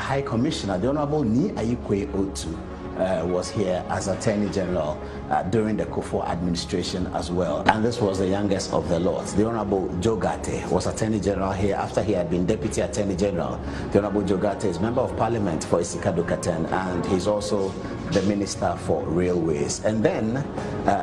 High Commissioner, the Honorable Ni Ayikwe Otu, was here as Attorney General during the Kufuor administration as well. And this was the youngest of the lots. The Honorable Jogate was Attorney General here after he had been Deputy Attorney General. The Honorable Jogate is Member of Parliament for Isikadukaten, and he's also the Minister for Railways. And then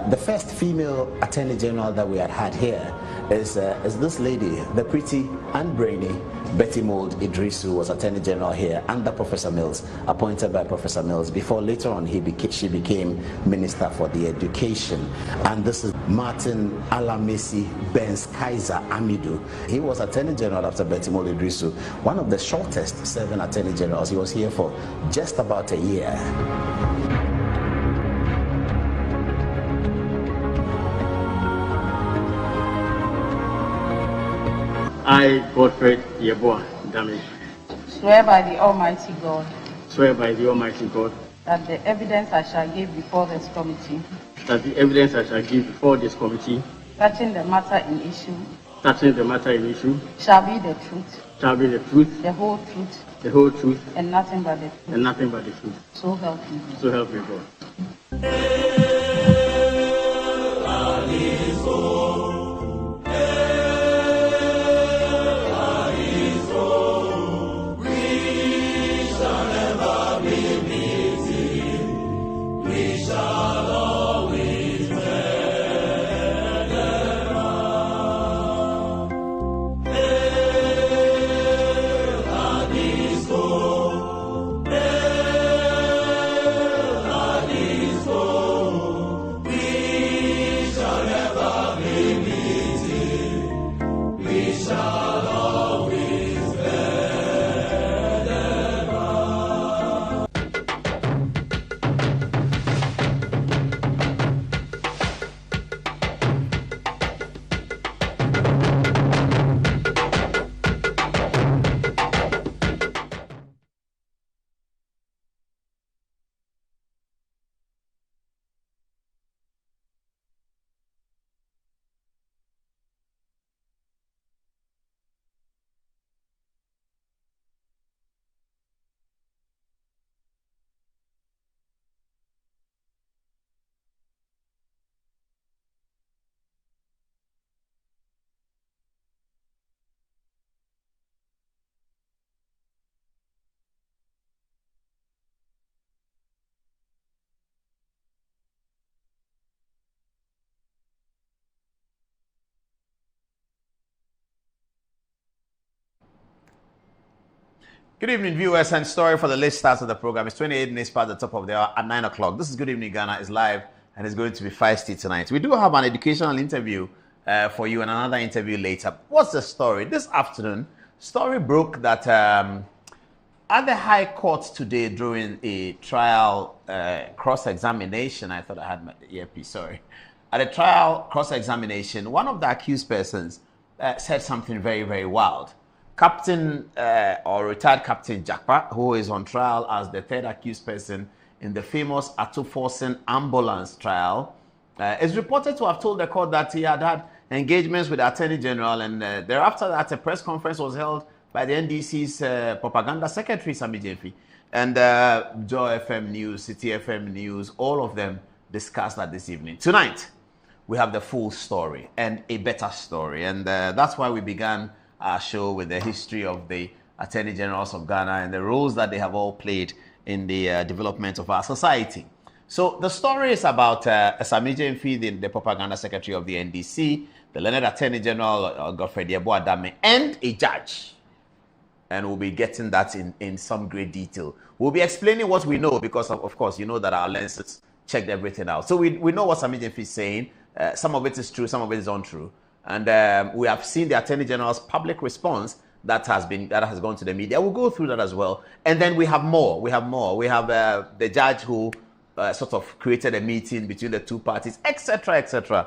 the first female Attorney General that we had here is this lady, the pretty and brainy Betty Mould Idrisu, was Attorney General here under Professor Mills, appointed by Professor Mills, before later on she became Minister for the Education. And this is Martin Alamesi Benz Kaiser Amidu. He was Attorney General after Betty Mould Idrisu, one of the shortest serving Attorney Generals. He was here for just about a year. I, Godfrey Yeboah Dami, swear by the Almighty God swear by the Almighty God that the evidence I shall give before this committee touching the matter in issue shall be the truth, the whole truth, and nothing but the truth. So help me. So help me God. Good evening, viewers, and story for the late starts of the program. It's 28 minutes past the top of the hour at 9 o'clock. This is Good Evening Ghana. It's live and it's going to be feisty tonight. We do have an educational interview for you and another interview later. What's the story? This afternoon, story broke that at the High Court today during a trial cross-examination, I thought I had my earpiece, sorry. At a trial cross-examination, one of the accused persons said something very, very wild. Captain or retired Captain Jakpa, who is on trial as the third accused person in the famous Atuforsen ambulance trial, is reported to have told the court that he had had engagements with the Attorney General, and thereafter that a press conference was held by the NDC's propaganda secretary, Sami Jemfi, and Joy FM News, City FM News, all of them discussed that this evening. Tonight, we have the full story and a better story, and that's why we began our show with the history of the Attorney Generals of Ghana and the roles that they have all played in the development of our society. So the story is about Sami Jemfi, the propaganda secretary of the NDC, the learned Attorney General, Godfrey Yeboah Dame, and a judge. And we'll be getting that in some great detail. We'll be explaining what we know because, of course, you know that our lenses checked everything out. So we know what Sami Jemfi is saying. Some of it is true, some of it is untrue. And we have seen the Attorney General's public response that has gone to the media. We'll go through that as well. And then we have more. We have the judge who sort of created a meeting between the two parties, etc., etc.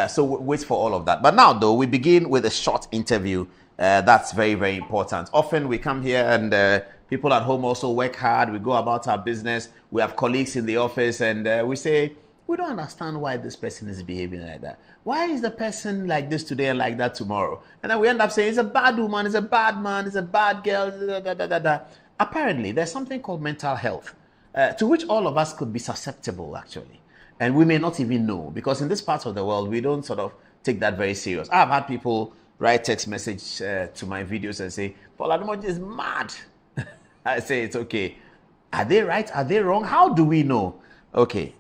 So we'll wait for all of that. But now, though, we begin with a short interview. That's very, very important. Often we come here and people at home also work hard. We go about our business. We have colleagues in the office and we say, we don't understand why this person is behaving like that. Why is the person like this today and like that tomorrow? And then we end up saying, it's a bad woman, it's a bad man, it's a bad girl, da, da, da, da, da. apparently there's something called mental health, to which all of us could be susceptible, actually. And we may not even know, because in this part of the world, we don't sort of take that very serious. I've had people write text message to my videos and say, Paul Ademoji is mad. I say, it's okay. Are they right? Are they wrong? How do we know? Okay,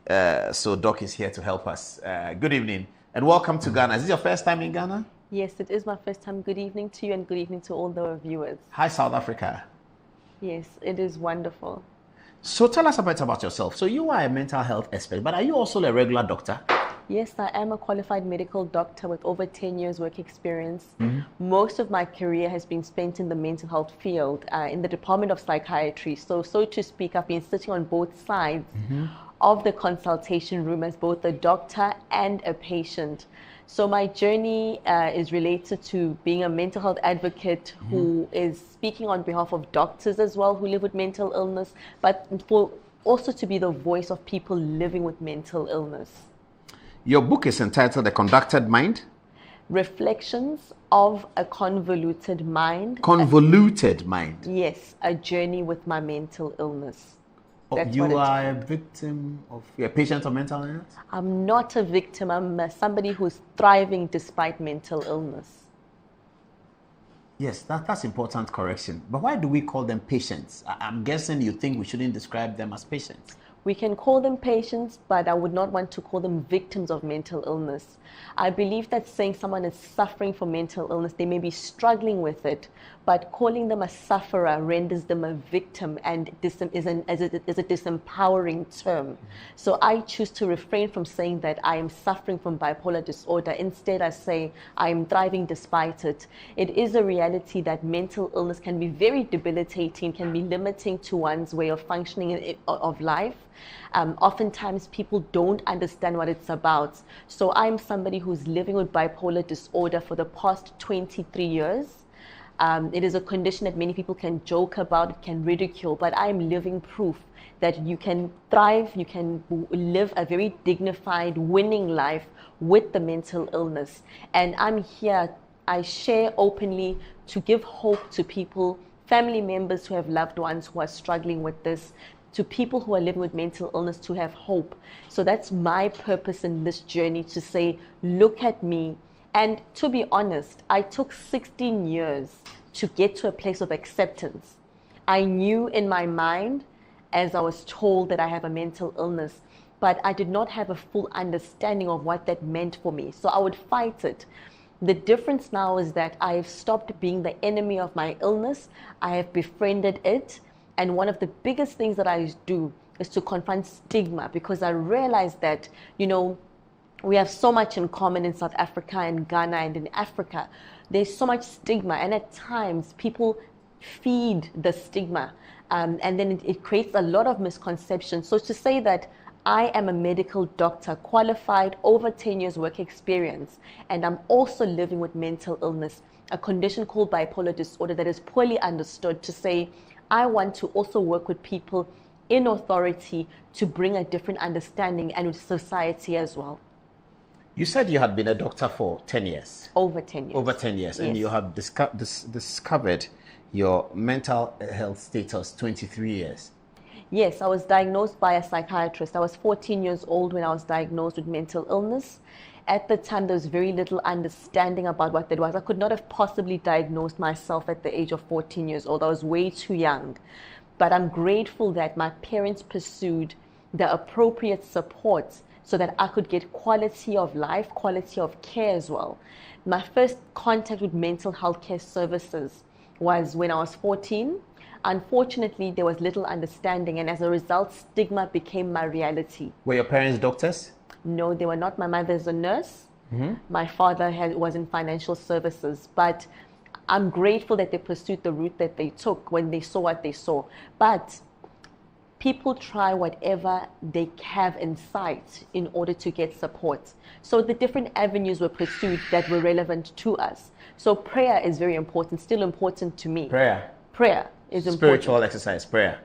so Doc is here to help us. Good evening and welcome to Ghana. Is this your first time in Ghana? Yes, it is my first time. Good evening to you and good evening to all the viewers. Hi, South Africa. Yes, it is wonderful. So tell us a bit about yourself. So you are a mental health expert, but are you also a regular doctor? Yes, I am a qualified medical doctor with over 10 years work experience. Most of my career has been spent in the mental health field, in the Department of Psychiatry. So to speak, I've been sitting on both sides of the consultation room as both a doctor and a patient. So my journey is related to being a mental health advocate who is speaking on behalf of doctors as well who live with mental illness, but for also to be the voice of people living with mental illness. Your book is entitled The Conducted Mind? Reflections of a Convoluted Mind. Convoluted Mind? Yes, a journey with my mental illness. You are a victim of, you're a patient of mental illness? I'm not a victim. I'm somebody who's thriving despite mental illness. Yes, that's important correction. But why do we call them patients? I'm guessing you think we shouldn't describe them as patients. We can call them patients, but I would not want to call them victims of mental illness. I believe that saying someone is suffering from mental illness, they may be struggling with it, but calling them a sufferer renders them a victim and is a disempowering term. So I choose to refrain from saying that I am suffering from bipolar disorder. Instead, I say I am thriving despite it. It is a reality that mental illness can be very debilitating, can be limiting to one's way of functioning of life. Oftentimes people don't understand what it's about. So I'm somebody who's living with bipolar disorder for the past 23 years. It is a condition that many people can joke about, can ridicule, but I'm living proof that you can thrive, you can live a very dignified, winning life with the mental illness. And I'm here, I share openly to give hope to people, family members who have loved ones who are struggling with this, to people who are living with mental illness, to have hope. So that's my purpose in this journey, to say, look at me. And to be honest, I took 16 years to get to a place of acceptance. I knew in my mind, as I was told, that I have a mental illness, but I did not have a full understanding of what that meant for me. So I would fight it. The difference now is that I have stopped being the enemy of my illness. I have befriended it. And one of the biggest things that I do is to confront stigma, because I realize that, you know, we have so much in common in South Africa and Ghana and in Africa. There's so much stigma, and at times people feed the stigma, and then it creates a lot of misconceptions. So to say that I am a medical doctor, qualified, over 10 years work experience, and I'm also living with mental illness, a condition called bipolar disorder that is poorly understood, to say I want to also work with people in authority to bring a different understanding and with society as well. You said you had been a doctor for 10 years. Over 10 years. Over 10 years. Yes. And you have discovered your mental health status 23 years. Yes, I was diagnosed by a psychiatrist. I was 14 years old when I was diagnosed with mental illness. At the time, there was very little understanding about what that was. I could not have possibly diagnosed myself at the age of 14 years old. I was way too young. But I'm grateful that my parents pursued the appropriate support so that I could get quality of life, quality of care as well. My first contact with mental health care services was when I was 14. Unfortunately, there was little understanding, and as a result, stigma became my reality. Were your parents doctors? No, they were not. My mother is a nurse. My father was in financial services. But I'm grateful that they pursued the route that they took when they saw what they saw. But people try whatever they have in sight in order to get support. So the different avenues were pursued that were relevant to us. So prayer is very important, still important to me. Prayer? Prayer is important. Spiritual exercise, prayer.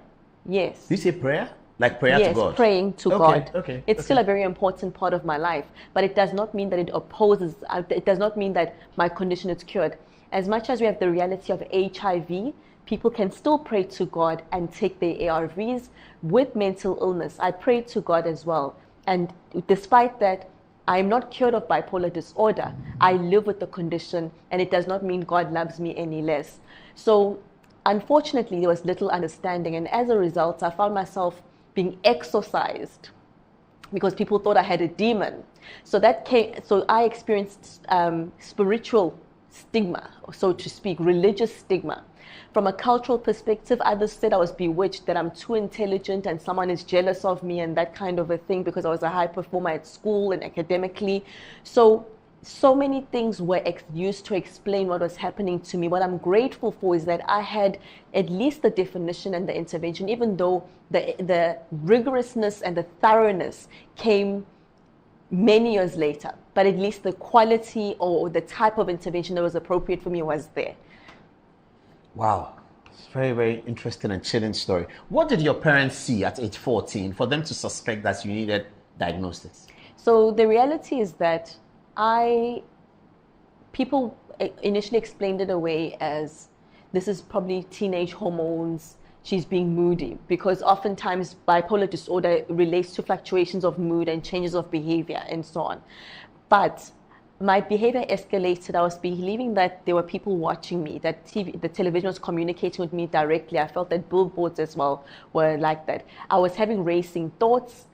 Yes. Do you say prayer? Like prayer to God? Yes, praying to God. Okay. It's still a very important part of my life, but it does not mean that it opposes, it does not mean that my condition is cured. As much as we have the reality of HIV, people can still pray to God and take their ARVs with mental illness. I prayed to God as well. And despite that, I'm not cured of bipolar disorder. I live with the condition, and it does not mean God loves me any less. So unfortunately, there was little understanding. And as a result, I found myself being exorcised because people thought I had a demon. So I experienced spiritual stigma, so to speak, religious stigma. From a cultural perspective, others said I was bewitched, that I'm too intelligent and someone is jealous of me and that kind of a thing because I was a high performer at school and academically. So many things were used to explain what was happening to me. What I'm grateful for is that I had at least the definition and the intervention, even though the rigorousness and the thoroughness came many years later. But at least the quality or the type of intervention that was appropriate for me was there. Wow. It's a very, very interesting and chilling story. What did your parents see at age 14 for them to suspect that you needed diagnosis? So the reality is that people initially explained it away as this is probably teenage hormones, she's being moody, because oftentimes bipolar disorder relates to fluctuations of mood and changes of behavior and so on. But my behavior escalated. I was believing that there were people watching me, that the television was communicating with me directly. I felt that billboards as well were like that. I was having racing thoughts,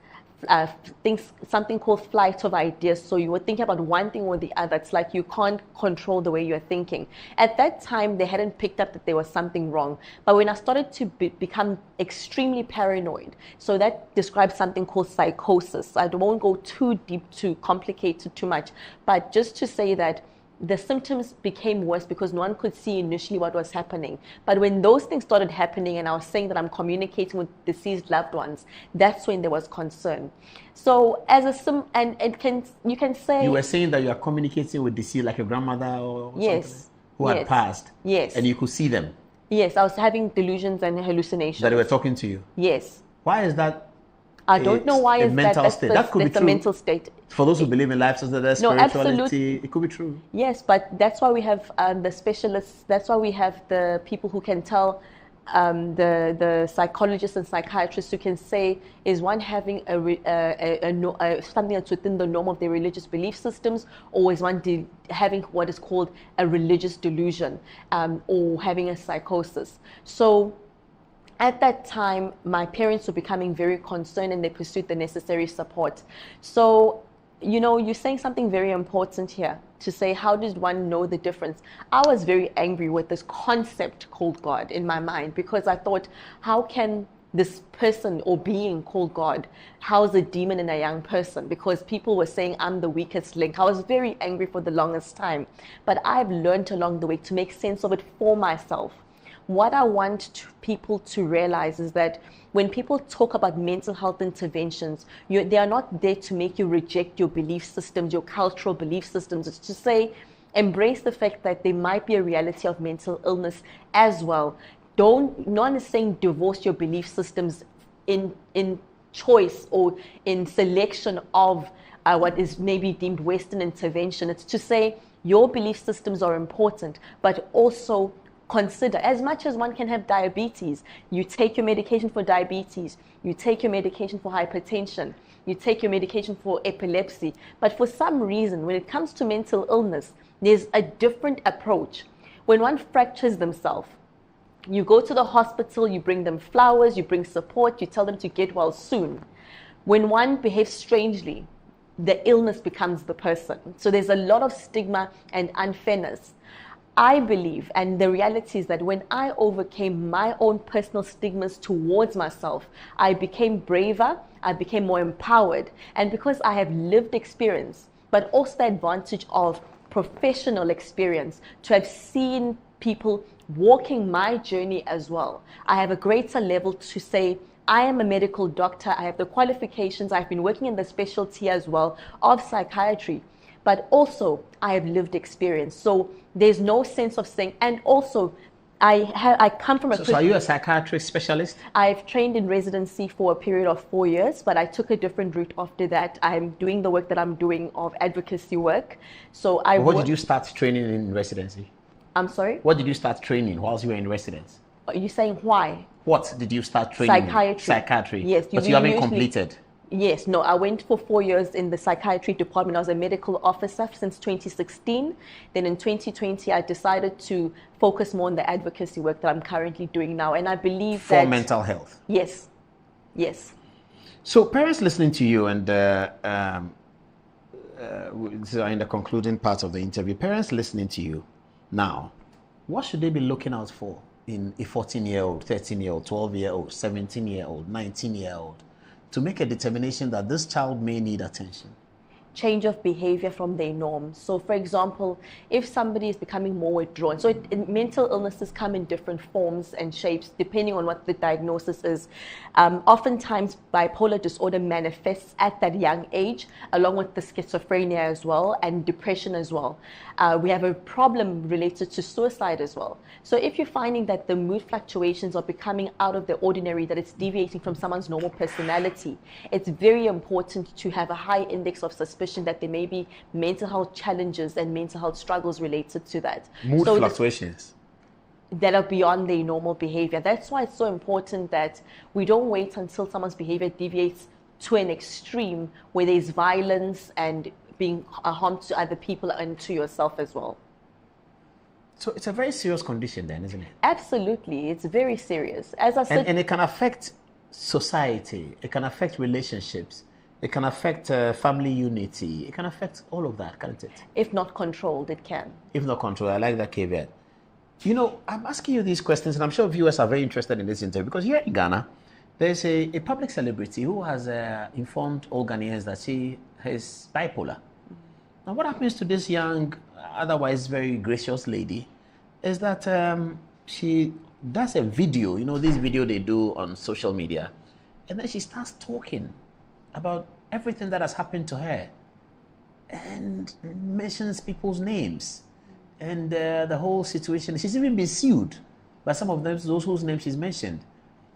something called flight of ideas. So you were thinking about one thing or the other. It's like you can't control the way you're thinking. At that time, they hadn't picked up that there was something wrong. But when I started to become extremely paranoid, so that describes something called psychosis. I won't go too deep, too complicated, too much, but just to say that the symptoms became worse because no one could see initially what was happening. But when those things started happening and I was saying that I'm communicating with deceased loved ones, that's when there was concern. So you can say... You were saying that you are communicating with deceased, like your grandmother or yes, something who had passed? Yes. And you could see them? Yes, I was having delusions and hallucinations. That they were talking to you? Yes. Why is that? I don't know why is mental that. State. That could be true. A mental state. For those who believe in life, so that spirituality, it could be true. Yes, but that's why we have the specialists. That's why we have the people who can tell, the psychologists and psychiatrists who can say, is one having something that's within the norm of their religious belief systems, or is one having what is called a religious delusion, or having a psychosis. So at that time, my parents were becoming very concerned and they pursued the necessary support. So, you're saying something very important here to say, how does one know the difference? I was very angry with this concept called God in my mind because I thought, how can this person or being called God house a demon in a young person? Because people were saying I'm the weakest link. I was very angry for the longest time. But I've learned along the way to make sense of it for myself. What I want people to realize is that when people talk about mental health interventions, they are not there to make you reject your belief systems, your cultural belief systems. It's to say, embrace the fact that there might be a reality of mental illness as well. No one is saying divorce your belief systems in choice or in selection of what is maybe deemed Western intervention. It's to say your belief systems are important, but also consider, as much as one can have diabetes, you take your medication for diabetes, you take your medication for hypertension, you take your medication for epilepsy. But for some reason, when it comes to mental illness, there's a different approach. When one fractures themselves, you go to the hospital, you bring them flowers, you bring support, you tell them to get well soon. When one behaves strangely, the illness becomes the person. So there's a lot of stigma and unfairness. I believe, and the reality is that when I overcame my own personal stigmas towards myself, I became braver, I became more empowered. And because I have lived experience, but also the advantage of professional experience, to have seen people walking my journey as well, I have a greater level to say, I am a medical doctor, I have the qualifications, I've been working in the specialty as well of psychiatry. But also, I have lived experience. So there's no sense of saying, and also, I come from a... So are you a psychiatrist specialist? I've trained in residency for a period of 4 years, but I took a different route after that. I'm doing the work that I'm doing of advocacy work. So What did you start training in residency? I'm sorry? What did you start training whilst you were in residence? Are you saying why? What did you start training? Psychiatry. Yes. But you haven't completed. Yes, no, I went for 4 years in the psychiatry department. I was a medical officer since 2016. Then in 2020, I decided to focus more on the advocacy work that I'm currently doing now. And I believe for mental health. Yes, yes. So parents listening to you, and this is in the concluding part of the interview, parents listening to you now, what should they be looking out for in a 14-year-old, 13-year-old, 12-year-old, 17-year-old, 19-year-old? To make a determination that this child may need attention? Change of behavior from their norms. So for example, if somebody is becoming more withdrawn, so mental illnesses come in different forms and shapes depending on what the diagnosis is. Oftentimes bipolar disorder manifests at that young age, along with the schizophrenia as well and depression as well. We have a problem related to suicide as well. So if you're finding that the mood fluctuations are becoming out of the ordinary, that it's deviating from someone's normal personality, it's very important to have a high index of suspicion that there may be mental health challenges and mental health struggles related to that. Mood fluctuations that are beyond their normal behavior. That's why it's so important that we don't wait until someone's behavior deviates to an extreme where there's violence and being a harm to other people and to yourself as well. So it's a very serious condition then, isn't it? Absolutely. It's very serious. As I said, and it can affect society. It can affect relationships. It can affect family unity. It can affect all of that, can't it? If not controlled, it can. If not controlled, I like that caveat. You know, I'm asking you these questions, and I'm sure viewers are very interested in this interview, because here in Ghana, there's a public celebrity who has informed all Ghanaians that she is bipolar. Now, what happens to this young, otherwise very gracious lady is that she does a video, you know, this video they do on social media, and then she starts talking about everything that has happened to her and mentions people's names and the whole situation. She's even been sued by some of them, those whose names she's mentioned.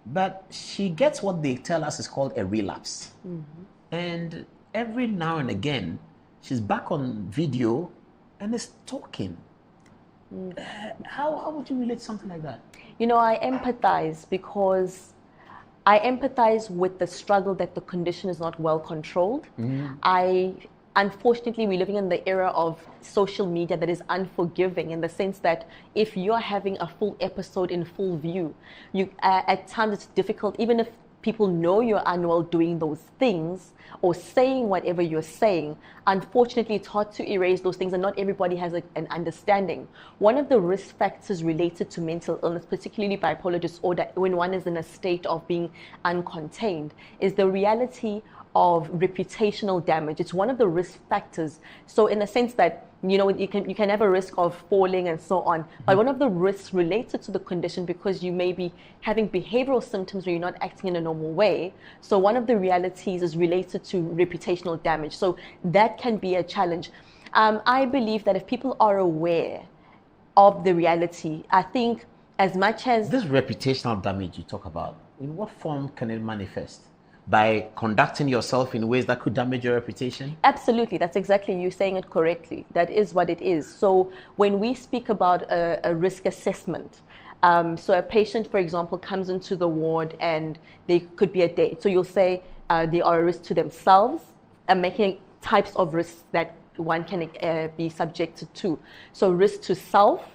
But she gets what they tell us is called a relapse. Mm-hmm. And every now and again, she's back on video and is talking. How would you relate to something like that? You know, I empathize because I empathize with the struggle that the condition is not well controlled. Mm. Unfortunately, we're living in the era of social media that is unforgiving, in the sense that if you're having a full episode in full view, at times it's difficult, even if people know you're unwell doing those things or saying whatever you're saying. Unfortunately, it's hard to erase those things, and not everybody has an understanding. One of the risk factors related to mental illness, particularly bipolar disorder, when one is in a state of being uncontained, is the reality of reputational damage. It's one of the risk factors. So in the sense that, you know, you can have a risk of falling and so on, but one of the risks related to the condition, because you may be having behavioral symptoms where you're not acting in a normal way. So one of the realities is related to reputational damage. So that can be a challenge. I believe that if people are aware of the reality, I think as much as... This reputational damage you talk about, in what form can it manifest? By conducting yourself in ways that could damage your reputation? Absolutely. That's exactly, you saying it correctly. That is what it is. So when we speak about a risk assessment, so a patient, for example, comes into the ward and they could be a date. So you'll say they are a risk to themselves and making types of risks that one can be subjected to. So risk to self.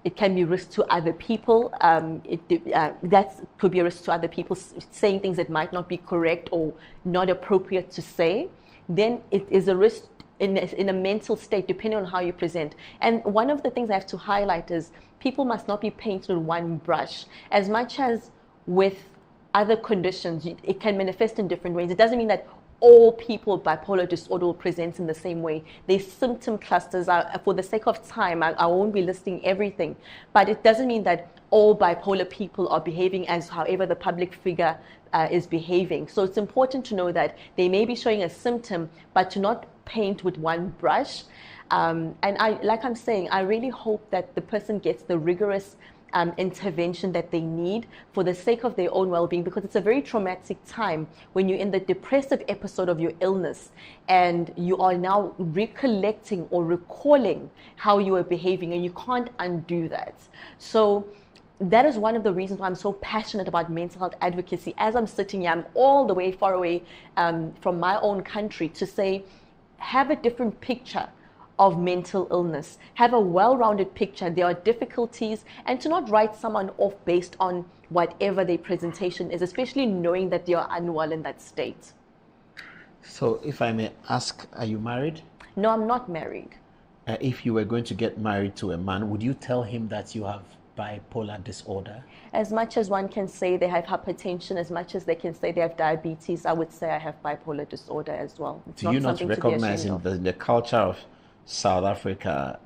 It can be risk to other people. That could be a risk to other people, saying things that might not be correct or not appropriate to say. Then it is a risk in a mental state, depending on how you present. And one of the things I have to highlight is people must not be painted with one brush. As much as with other conditions, it can manifest in different ways. It doesn't mean that all people with bipolar disorder will present in the same way. These symptom clusters are, for the sake of time, I won't be listing everything, but it doesn't mean that all bipolar people are behaving as however the public figure is behaving. So it's important to know that they may be showing a symptom, but to not paint with one brush. And like I'm saying, I really hope that the person gets the rigorous intervention that they need for the sake of their own well-being, because it's a very traumatic time when you're in the depressive episode of your illness and you are now recollecting or recalling how you were behaving, and you can't undo that. So that is one of the reasons why I'm so passionate about mental health advocacy. As I'm sitting here, I'm all the way far away from my own country to say, have a different picture of mental illness, have a well-rounded picture. There are difficulties, and to not write someone off based on whatever their presentation is, especially knowing that they are unwell in that state. So if I may ask, are you married? No, I'm not married. If you were going to get married to a man, would you tell him that you have bipolar disorder? As much as one can say they have hypertension, as much as they can say they have diabetes, I would say I have bipolar disorder as well. It's Do you not recognize in the culture of South Africa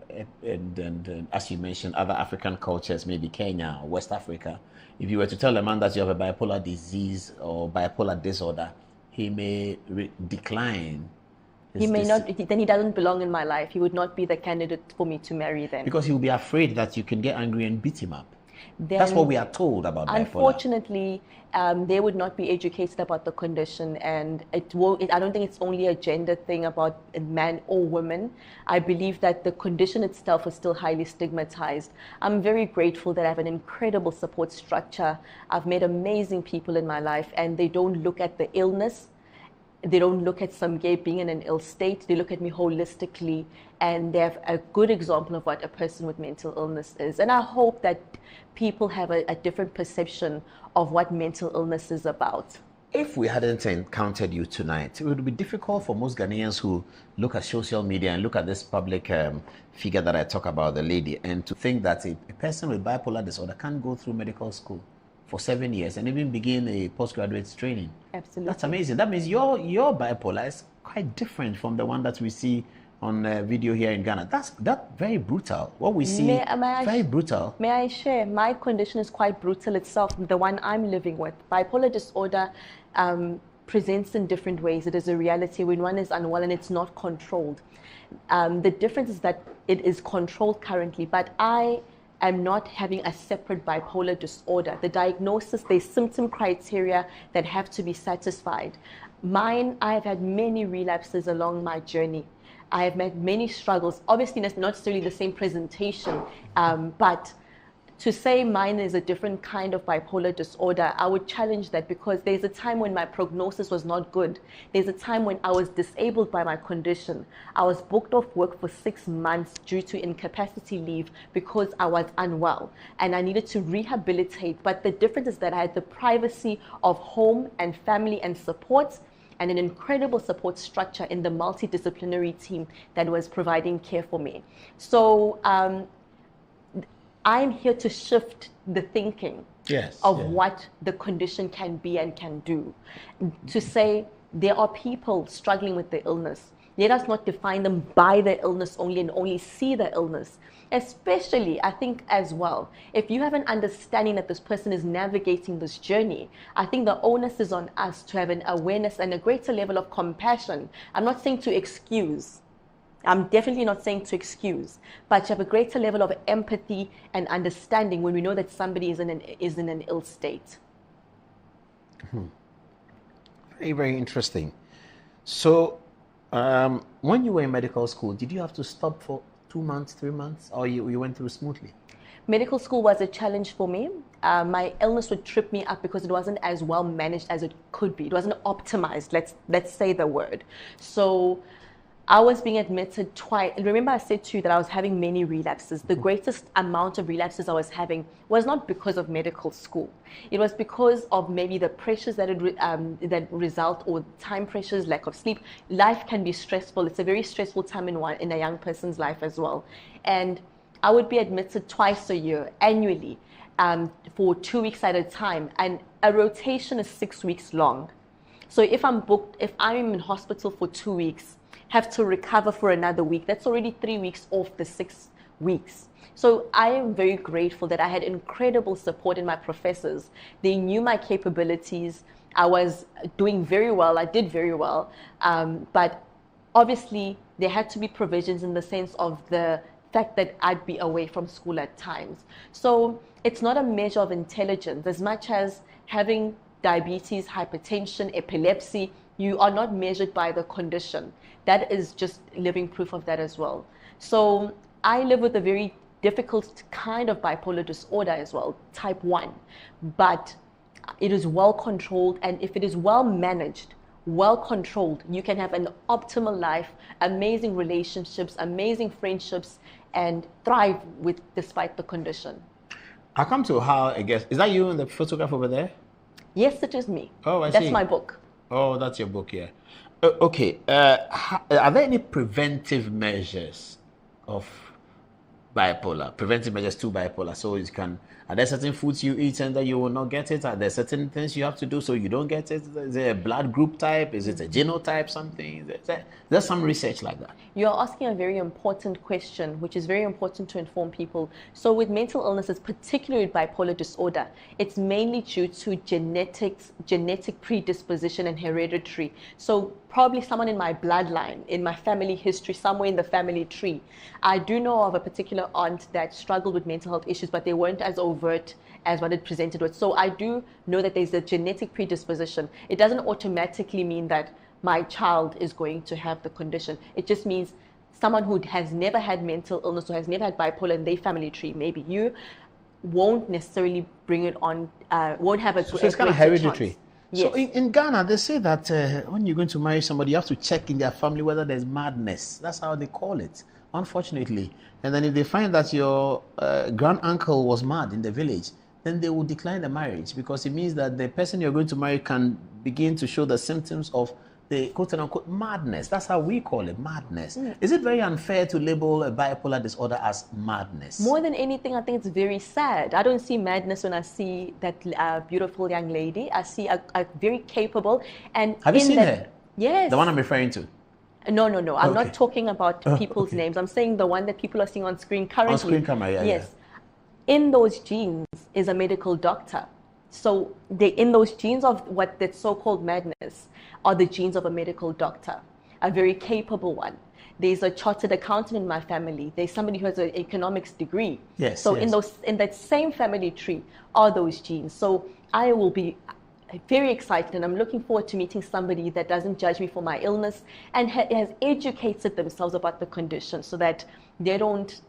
and as you mentioned, other African cultures, maybe Kenya or West Africa, if you were to tell a man that you have a bipolar disease or bipolar disorder, he may decline. He may not, then he doesn't belong in my life. He would not be the candidate for me to marry then. Because he will be afraid that you can get angry and beat him up. Then, that's what we are told about bipolar. Unfortunately, they would not be educated about the condition, and I don't think it's only a gender thing about a man or woman. I believe that the condition itself is still highly stigmatized. I'm very grateful that I have an incredible support structure. I've met amazing people in my life, and they don't look at the illness. They don't look at some gay being in an ill state. They look at me holistically, and they have a good example of what a person with mental illness is. And I hope that people have a different perception of what mental illness is about. If we hadn't encountered you tonight, it would be difficult for most Ghanaians who look at social media and look at this public figure that I talk about, the lady, and to think that a person with bipolar disorder can't go through medical school for 7 years and even begin a postgraduate training. Absolutely. That's amazing. That means your bipolar is quite different from the one that we see on video here in Ghana. That's very brutal. What we see, very brutal. May I share? My condition is quite brutal itself, the one I'm living with. Bipolar disorder presents in different ways. It is a reality when one is unwell and it's not controlled. The difference is that it is controlled currently, but I'm not having a separate bipolar disorder. The diagnosis, there's symptom criteria that have to be satisfied. Mine, I have had many relapses along my journey. I have met many struggles. Obviously, not necessarily the same presentation, but to say mine is a different kind of bipolar disorder, I would challenge that, because there's a time when my prognosis was not good. There's a time when I was disabled by my condition. I was booked off work for 6 months due to incapacity leave because I was unwell and I needed to rehabilitate. But the difference is that I had the privacy of home and family and support, and an incredible support structure in the multidisciplinary team that was providing care for me. So I'm here to shift the thinking of what the condition can be and can do. To say there are people struggling with the illness. Let us not define them by the illness only and only see the illness. Especially, I think as well, if you have an understanding that this person is navigating this journey, I think the onus is on us to have an awareness and a greater level of compassion. I'm not saying to excuse. I'm definitely not saying to excuse, but to have a greater level of empathy and understanding when we know that somebody is in an ill state. Very, very interesting. So, when you were in medical school, did you have to stop for 2 months, 3 months, or you went through smoothly? Medical school was a challenge for me. My illness would trip me up because it wasn't as well managed as it could be. It wasn't optimized, let's say the word. So I was being admitted twice. Remember I said to you that I was having many relapses. The greatest amount of relapses I was having was not because of medical school. It was because of maybe the pressures that result, or time pressures, lack of sleep. Life can be stressful. It's a very stressful time in a young person's life as well. And I would be admitted twice a year, annually, for 2 weeks at a time. And a rotation is 6 weeks long. So if I'm in hospital for 2 weeks, have to recover for another week, that's already 3 weeks off the 6 weeks. So I am very grateful that I had incredible support in my professors. They knew my capabilities. I was doing very well. I did very well. But obviously, there had to be provisions in the sense of the fact that I'd be away from school at times. So it's not a measure of intelligence. As much as having diabetes, hypertension, epilepsy, you are not measured by the condition. That is just living proof of that as well. So I live with a very difficult kind of bipolar disorder as well, type 1. But it is well controlled, and if it is well managed, well controlled, you can have an optimal life, amazing relationships, amazing friendships, and thrive despite the condition. I come to how, I guess, is that you in the photograph over there? Yes, it is me. Oh, I see. That's my book. Oh, that's your book, yeah. Okay. Are there any preventive measures of bipolar? Preventive measures to bipolar, so you can. Are there certain foods you eat and that you will not get it? Are there certain things you have to do so you don't get it? Is it a blood group type? Is it a genotype? Something? There's some research like that. You're asking a very important question, which is very important to inform people. So with mental illnesses, particularly with bipolar disorder, it's mainly due to genetic predisposition and hereditary. So probably someone in my bloodline, in my family history, somewhere in the family tree. I do know of a particular aunt that struggled with mental health issues, but they weren't as overt as what it presented with. So I do know that there's a genetic predisposition. It doesn't automatically mean that my child is going to have the condition. It just means someone who has never had mental illness or has never had bipolar in their family tree, maybe you, won't necessarily bring it on, won't have a So it's kind of hereditary. chance. Yes. So in Ghana, they say that when you're going to marry somebody, you have to check in their family whether there's madness. That's how they call it, unfortunately. And then if they find that your grand uncle was mad in the village, then they will decline the marriage, because it means that the person you're going to marry can begin to show the symptoms of the quote-unquote madness. That's how we call it, madness. Is it very unfair to label a bipolar disorder as madness? More than anything, I think it's very sad. I don't see madness when I see that beautiful young lady. I see a very capable and... Have you seen her? Yes. The one I'm referring to? No. I'm not talking about people's names. I'm saying the one that people are seeing on screen currently. On screen camera, yeah. Yes. In those genes is a medical doctor. So in those genes of what that so-called madness are the genes of a medical doctor, a very capable one. There's a chartered accountant in my family. There's somebody who has an economics degree. Yes. So yes. in that same family tree are those genes. So I will be very excited, and I'm looking forward to meeting somebody that doesn't judge me for my illness and has educated themselves about the condition so that they don't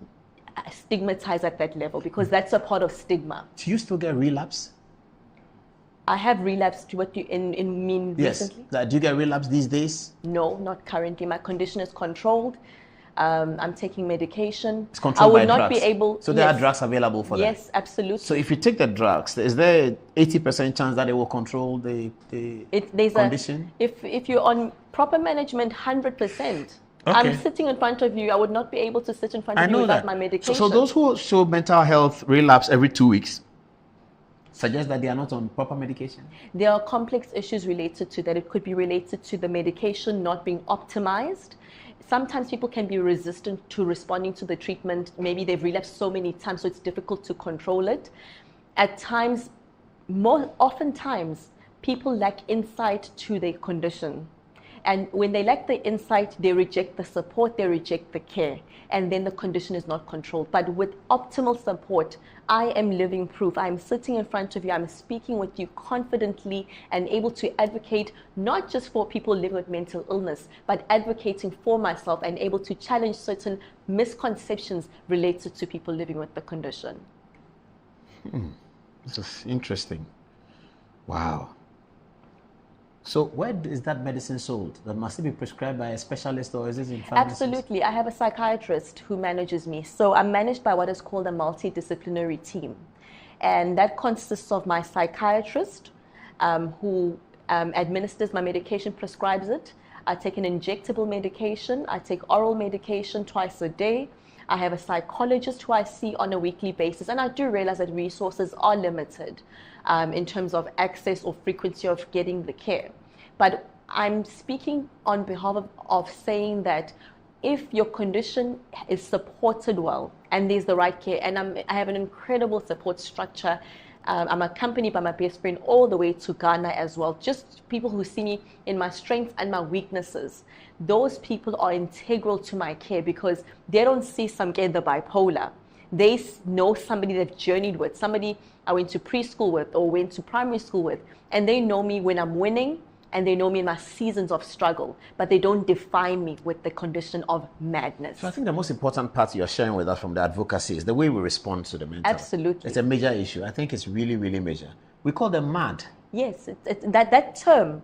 stigmatize at that level, because that's a part of stigma. Do you still get relapse? I have relapsed. What do you mean recently? Yes. Do you get relapse these days? No, not currently. My condition is controlled. I'm taking medication. It's controlled by drugs. I would not be able... So there are drugs available for that? Yes, absolutely. So if you take the drugs, is there an 80% chance that it will control the condition? If you're on proper management, 100%. Okay. I'm sitting in front of you. I would not be able to sit in front of you without my medication. So those who show mental health relapse every 2 weeks suggest that they are not on proper medication? There are complex issues related to that. It could be related to the medication not being optimized. Sometimes people can be resistant to responding to the treatment. Maybe they've relapsed so many times, so it's difficult to control it. At times, oftentimes, people lack insight to their condition. And when they lack the insight, they reject the support, they reject the care, and then the condition is not controlled. But with optimal support, I am living proof. I'm sitting in front of you, I'm speaking with you confidently and able to advocate not just for people living with mental illness, but advocating for myself and able to challenge certain misconceptions related to people living with the condition. This is interesting. Wow. So where is that medicine sold? Must it be prescribed by a specialist, or is it in pharmacies? Absolutely. I have a psychiatrist who manages me. So I'm managed by what is called a multidisciplinary team. And that consists of my psychiatrist who administers my medication, prescribes it. I take an injectable medication. I take oral medication twice a day. I have a psychologist who I see on a weekly basis. And I do realize that resources are limited in terms of access or frequency of getting the care. But I'm speaking on behalf of saying that if your condition is supported well and there's the right care, and I have an incredible support structure. I'm accompanied by my best friend all the way to Ghana as well. Just people who see me in my strengths and my weaknesses. Those people are integral to my care because they don't see some kid the bipolar. They know somebody they've journeyed with, somebody I went to preschool with or went to primary school with, and they know me when I'm winning and they know me in my seasons of struggle, but they don't define me with the condition of madness. So I think the most important part you're sharing with us from the advocacy is the way we respond to the mental. Absolutely. It's a major issue. I think it's really, really major. We call them mad. Yes, that term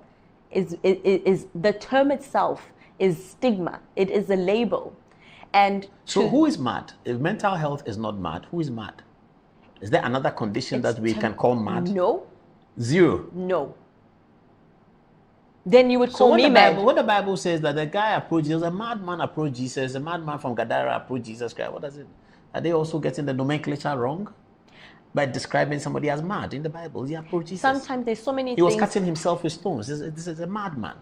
is the term itself is stigma. It is a label. And so who is mad? If mental health is not mad, who is mad? Is there another condition that we can call mad? No. Zero? No. Then you would call me mad. When the Bible says that the guy approached Jesus, a madman approached Jesus, a madman from Gadara approached Jesus Christ, what does it? Are they also getting the nomenclature wrong? By describing somebody as mad in the Bible, he approached Jesus. Sometimes there's so many things. He was cutting himself with stones. This is a madman.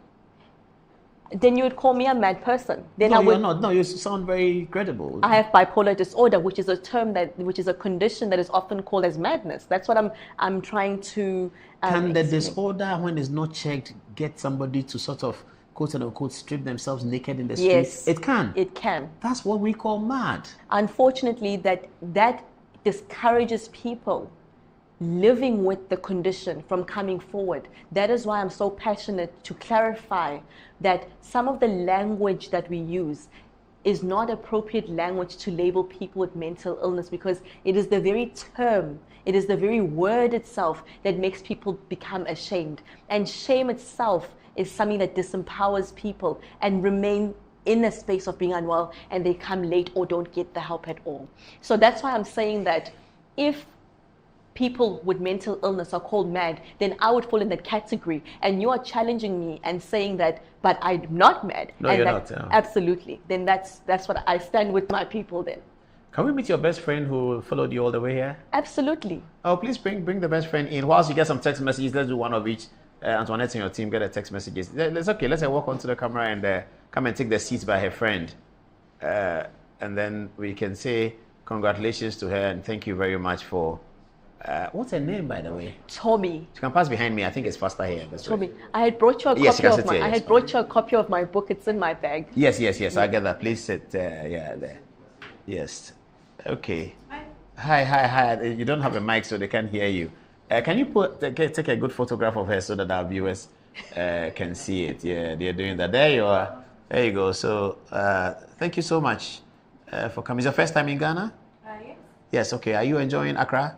Then you would call me a mad person. Then no, you're not. No, you sound very credible. I have bipolar disorder, which is a term which is a condition that is often called as madness. That's what I'm trying to. Can the disorder, when it's not checked, get somebody to sort of quote unquote strip themselves naked in the street? Yes, it can. It can. That's what we call mad. Unfortunately, that discourages people living with the condition from coming forward. That is why I'm so passionate to clarify that some of the language that we use is not appropriate language to label people with mental illness, because it is the very term, it is the very word itself that makes people become ashamed. And shame itself is something that disempowers people and remain in a space of being unwell, and they come late or don't get the help at all. So that's why I'm saying that if people with mental illness are called mad, then I would fall in that category. And you are challenging me and saying that, but I'm not mad. No, and you're that, not. Yeah. Absolutely. Then that's what I stand with my people then. Can we meet your best friend who followed you all the way here? Absolutely. Oh, please bring the best friend in. Whilst you get some text messages, let's do one of each. Antoinette and your team get the text messages. It's okay. Let's walk onto the camera and come and take the seats by her friend. And then we can say congratulations to her and thank you very much for... what's her name, by the way? Tommy. She can pass behind me. I think it's faster here. Tommy. I had brought you a copy of my. I had brought you a copy of my book. It's in my bag. Yes. I get that. Please sit. There. Yes. Okay. Hi. You don't have a mic, so they can't hear you. Can you take a good photograph of her so that our viewers can see it? Yeah, they're doing that. There you are. There you go. So thank you so much for coming. Is your first time in Ghana? Yes. Yes. Okay. Are you enjoying Accra?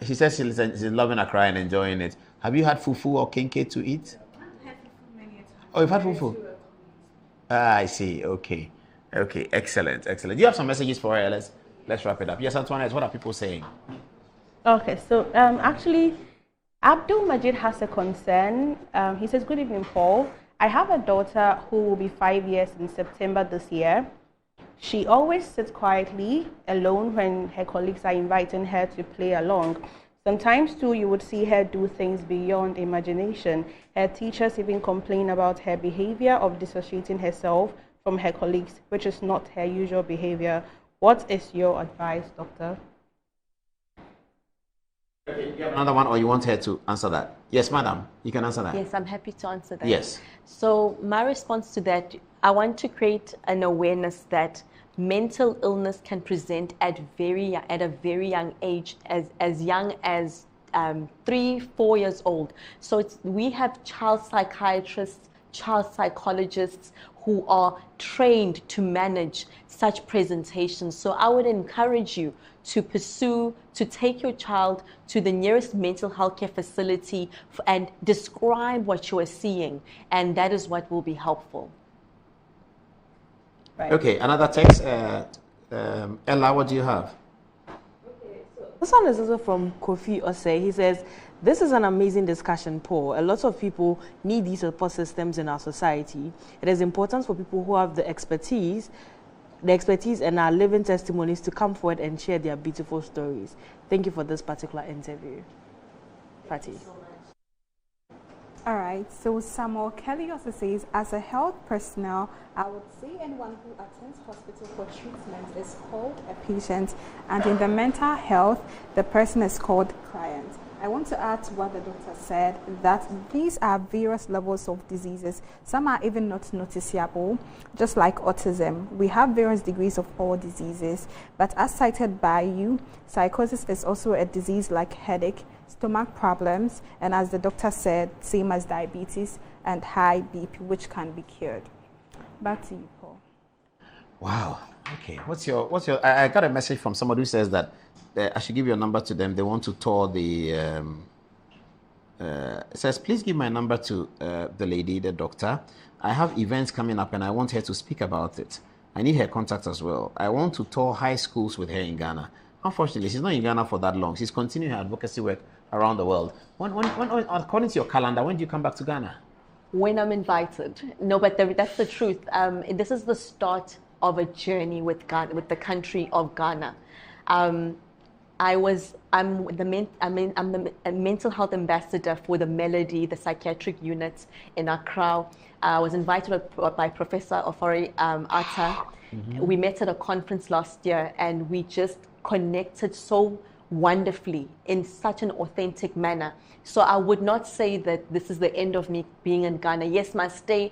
She says she's loving Accra and enjoying it. Have you had fufu or kenke to eat? I've had fufu many times. Oh, you've had fufu? I see. Okay. Excellent. Do you have some messages for her? Let's wrap it up. Yes, Antoinette, what are people saying? Okay, so actually, Abdul Majid has a concern. He says, good evening, Paul. I have a daughter who will be 5 years in September this year. She always sits quietly alone when her colleagues are inviting her to play along. Sometimes too, you would see her do things beyond imagination. Her teachers even complain about her behavior of dissociating herself from her colleagues, which is not her usual behavior. What is your advice, doctor? Okay, you have another one, or you want her to answer that? Yes, madam, you can answer that. Yes, I'm happy to answer that. Yes. So my response to that, I want to create an awareness that mental illness can present at a very young age, as young as 3-4 years old. So we have child psychiatrists, child psychologists who are trained to manage such presentations. So I would encourage you to take your child to the nearest mental health care facility and describe what you are seeing, and that is what will be helpful. Right. Okay, another text. Ella, what do you have? Okay, so this one is also from Kofi Osei. He says, this is an amazing discussion, Paul. A lot of people need these support systems in our society. It is important for people who have the expertise and are living testimonies to come forward and share their beautiful stories. Thank you for this particular interview. Fatty. All right, so Samuel Kelly also says, as a health personnel, I would say anyone who attends hospital for treatment is called a patient, and in the mental health, the person is called client. I want to add to what the doctor said, that these are various levels of diseases. Some are even not noticeable, just like autism. We have various degrees of all diseases, but as cited by you, psychosis is also a disease like headache, stomach problems, and as the doctor said, same as diabetes and high BP, which can be cured. Back to you, Paul. Wow. Okay. What's your? I got a message from somebody who says that I should give your number to them. They want to tour the. It says, please give my number to the lady, the doctor. I have events coming up and I want her to speak about it. I need her contact as well. I want to tour high schools with her in Ghana. Unfortunately, she's not in Ghana for that long. She's continuing her advocacy work around the world. When according to your calendar, when do you come back to Ghana? When I'm invited. No, but that's the truth. This is the start of a journey with Ghana, with the country of Ghana. I'm the mental health ambassador for the Melody, the psychiatric units in Accra. I was invited by Professor Ofori Atta. Mm-hmm. We met at a conference last year and we just connected so wonderfully in such an authentic manner. So I would not say that this is the end of me being in Ghana. Yes, my stay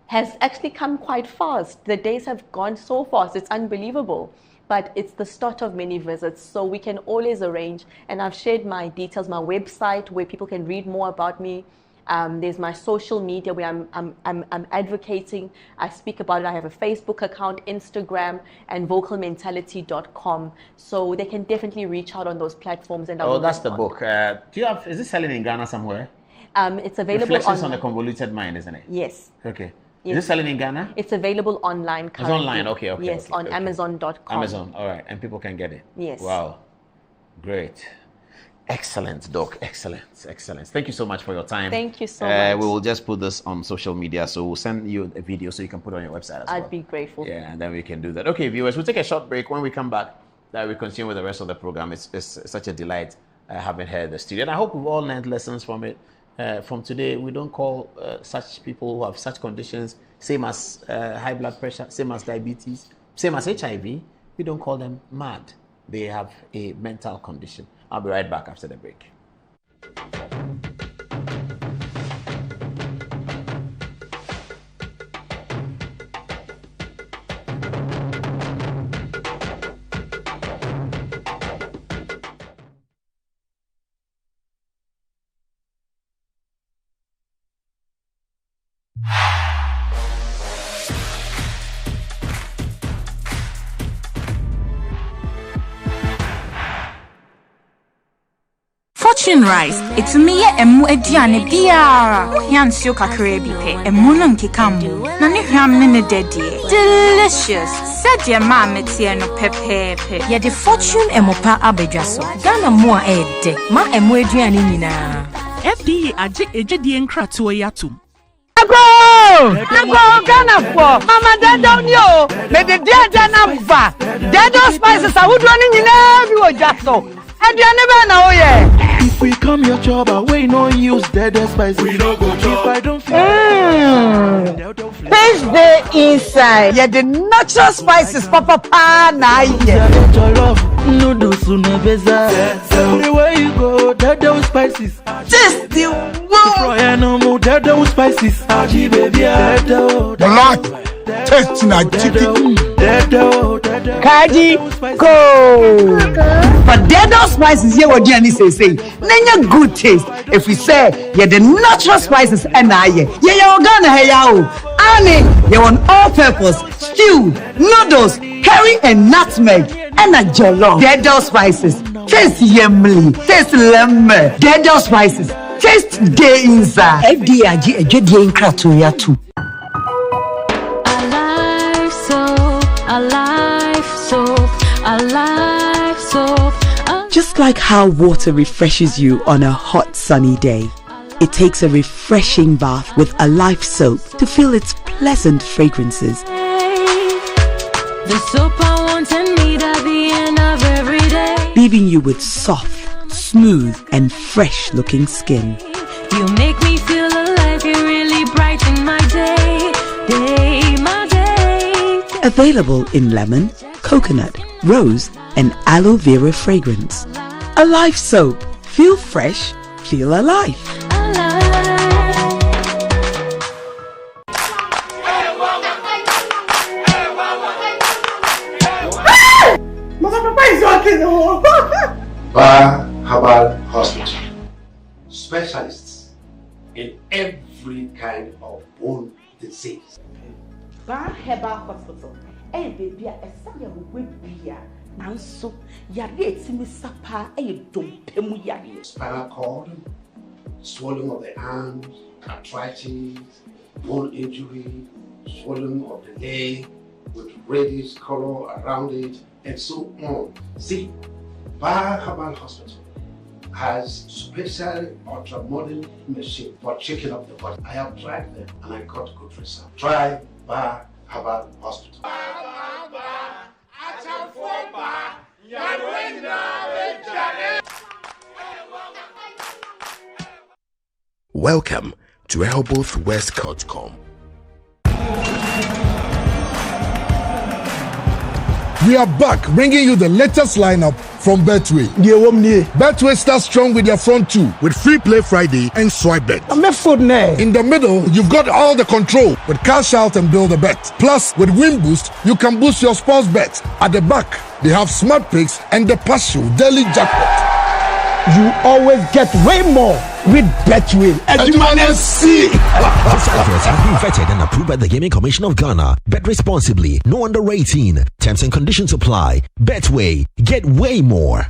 has actually come quite fast. The days have gone so fast, it's unbelievable. But it's the start of many visits, so we can always arrange. And I've shared my details, my website where people can read more about me. There's my social media where I'm advocating. I speak about it. I have a Facebook account, Instagram, and vocalmentality.com. So they can definitely reach out on those platforms. And that's the book. Is it selling in Ghana somewhere? It's available Reflections on a Convoluted Mind, isn't it? Yes. Okay. Yes. Is it selling in Ghana? It's available online currently. It's online, okay. Yes, on Amazon.com. Amazon, all right. And people can get it? Yes. Wow. Great. Excellent, Doc. Excellent. Thank you so much for your time. Thank you so much. We will just put this on social media, so we'll send you a video so you can put it on your website as well. I'd be grateful. Yeah, and then we can do that. Okay, viewers, we'll take a short break. When we come back, we continue with the rest of the program. It's such a delight having her in the studio. And I hope we've all learned lessons from it. From today, we don't call such people who have such conditions, same as high blood pressure, same as diabetes, same as HIV. We don't call them mad. They have a mental condition. I'll be right back after the break. Fortune rice. It's me emu ediane biara. Yansio kakre bi pe. Emu no nkekamu. Na ne hwam ne dedie. Delicious. Said your mama tie no pepepe. Ye the Fortune emopa abedwaso. Ghana mo ede. Ma emu ediane nyina. FDA aje ejedi enkrato yatum. Ago Ghana for Mama Dada yo. Me the dead na va. Dead spices are would running in every jaso. If we come your job away, no use dead spices. We don't go job. If I don't feel Taste the inside. Yeah, the natural spices, Papa na yeah. Noodles unabeza. Everywhere you go, dead spices. Just the one. No more dead spices. Aji baby, dead. Taste na chicken. Kaji go. But dead spices here what Jenny say. Nanya good taste. If we say yeah the natural spices and yeah you gonna hey yao. Ani you want all purpose stew, noodles, curry and nutmeg and a jollof. Dead spices taste yummy, taste lemon. Dead spices taste day inside. FDA ejedi enkrato ya too. Alive soap. Just like how water refreshes you on a hot sunny day, it takes a refreshing bath with Alive soap to feel its pleasant fragrances. The soap I want and need at the end of every day, leaving you with soft, smooth and fresh looking skin. You make me feel alive, you really brighten my day, my day. Available in lemon, coconut, rose and aloe vera fragrance. Alive soap. Feel fresh, feel alive. Plea Herbal Hospital. specialists in every kind of bone disease. Bar Herbal Hospital. Hey, baby, a saya will be Nanso, yari etimi sapa dompemu yari. Spinal cord, swelling of the arms, arthritis, bone injury, swelling of the leg with reddish color around it, and so on. See, Bar Herbal Hospital has special ultra-modern machine for checking up the body. I have tried them and I got good results. Try Bar Herbal Hospital. Welcome to elbowthwest.com. We are back bringing you the latest lineup from Betway. Betway starts strong with their front two with Free Play Friday and Swipe Bet. In the middle, you've got all the control with Cash Out and Build a Bet. Plus, with Win Boost, you can boost your sports bet. At the back, they have Smart Picks and the Partial Daily Jackpot. You always get way more with Betway. As you can see. These adverts have been vetted and approved by the Gaming Commission of Ghana. Bet responsibly. No under 18. Terms and conditions apply. Betway. Get way more.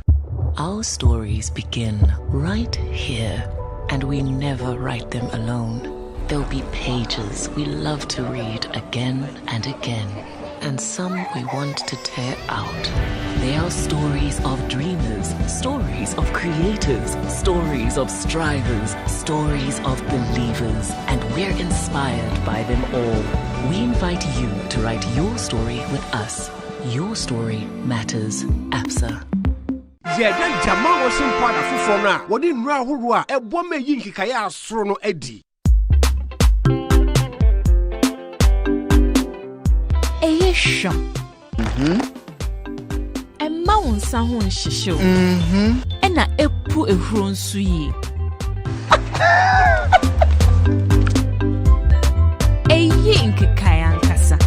Our stories begin right here, and we never write them alone. There'll be pages we love to read again and again, and some we want to tear out. They are stories of dreamers, stories of creators, stories of strivers, stories of believers, and we're inspired by them all. We invite you to write your story with us. Your story matters. APSA. Yɛda Jamal Washing powder foforɔ no a wɔde nnura ahorow a ɛbɔ ma yi nkekaeɛ asoro no adi. Ɛyɛ hwam. Ɛma wo nsa ho nhyehyɛ wo. Ɛna ɛpu ehuro nso yie. Ɛyɛ nkekaeɛ ankasa.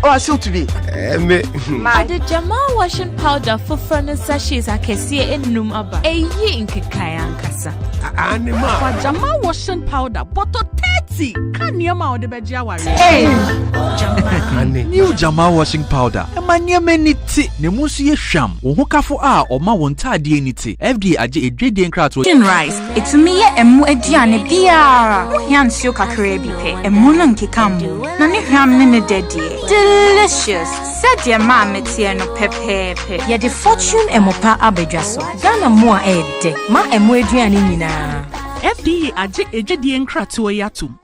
Oh, I still to be. The Jamal washing powder for front sachets are Kayei enum aba. Eyi nkekaeɛ ankasa. Anima. For Jamal washing powder, bottle 30. Can you ma ode beji aware? Hey. New Jamal washing powder. Emanya meniti. Ne musu ye hwam. Wo ho kafo a oma won taade niti. FDA age edwedie nkrato. Chicken rice. Etumi ye emu aduane biara. Hia nsuo kakra bi pe. Emu no nkekam. Na ne hwam ne dedie. Delicious. Said your mama tie no pepepe. Ye the fortune emopa abedwaso. Ghana mo a ede. Ma emu aduane nyina. FDA age edwedie nkrato yatum.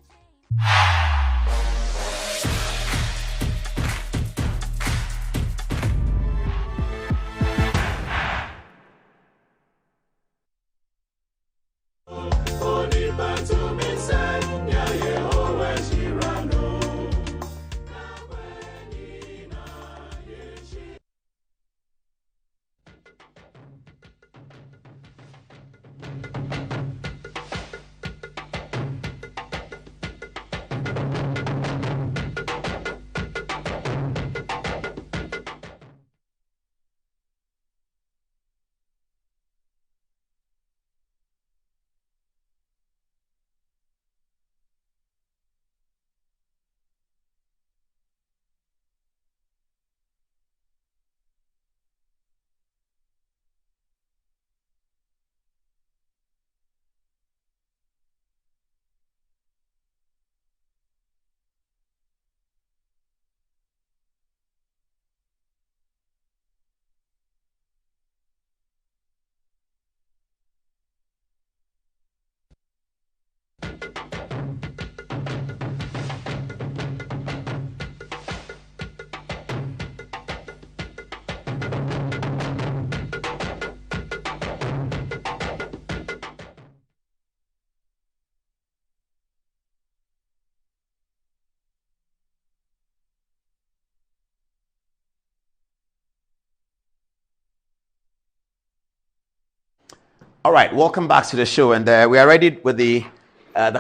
All right, welcome back to the show, and we are ready with the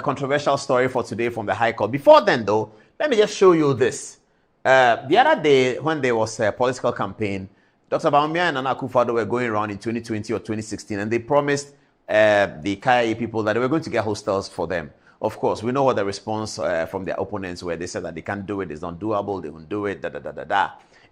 controversial story for today from the High Court. Before then, though, let me just show you this. The other day, when there was a political campaign Dr. Bawumia and Nana Akufo-Addo were going around in 2020 or 2016, and they promised the Kayei people that they were going to get hostels for them. Of course, we know what the response from their opponents were. They said that they can't do it, it's not doable, they won't do it,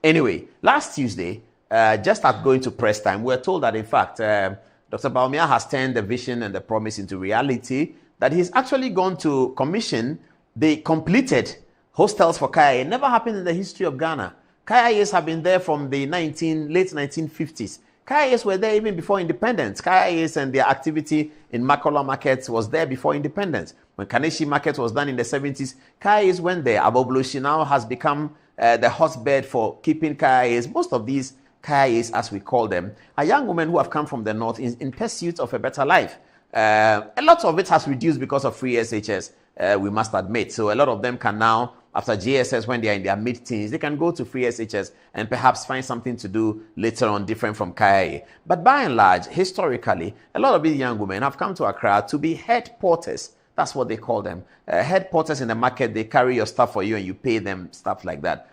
Anyway, last Tuesday, just at going to press time, we were told that, in fact, Dr. Bawumia has turned the vision and the promise into reality, that he's actually gone to commission the completed hostels for Kayei. It never happened in the history of Ghana. Kayei's have been there from the late 1950s. Kayei's were there even before independence. Kayei's and their activity in Makola markets was there before independence. When Kaneshi market was done in the 70s, Kayei's went there. Abobloshi now has become the hotbed for keeping Kayei's. Most of these Kayei's, as we call them, are young women who have come from the north in pursuit of a better life. A lot of it has reduced because of free SHS, we must admit. So a lot of them can now, after GSS, when they are in their mid-teens, they can go to free SHS and perhaps find something to do later on different from Kayei. But by and large, historically, a lot of these young women have come to Accra to be head porters. That's what they call them. Head porters in the market, they carry your stuff for you and you pay them, stuff like that.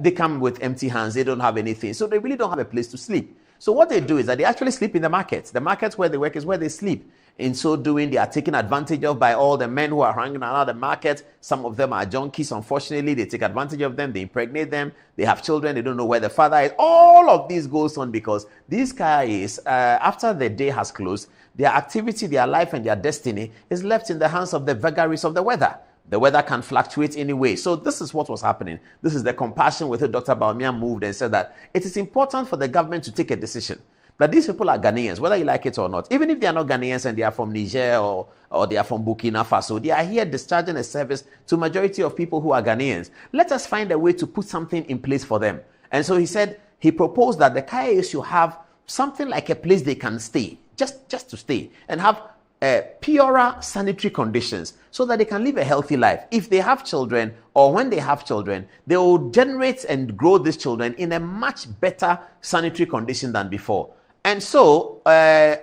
They come with empty hands, they don't have anything, so they really don't have a place to sleep. So what they do is that they actually sleep in the markets. The markets where they work is where they sleep. In so doing, they are taken advantage of by all the men who are hanging around the market. Some of them are junkies, unfortunately. They take advantage of them, they impregnate them, they have children, they don't know where the father is. All of this goes on because these guys, after the day has closed, their activity, their life, and their destiny is left in the hands of the vagaries of the weather. The weather can fluctuate anyway. So this is what was happening. This is the compassion with which Dr. Bawumia moved and said that it is important for the government to take a decision. That these people are Ghanaians, whether you like it or not. Even if they are not Ghanaians and they are from Niger or they are from Burkina Faso, they are here discharging a service to majority of people who are Ghanaians. Let us find a way to put something in place for them. And so he proposed that the Kayei should have something like a place they can stay, just to stay, and have purer sanitary conditions so that they can live a healthy life. If they have children or when they have children, they will generate and grow these children in a much better sanitary condition than before. And so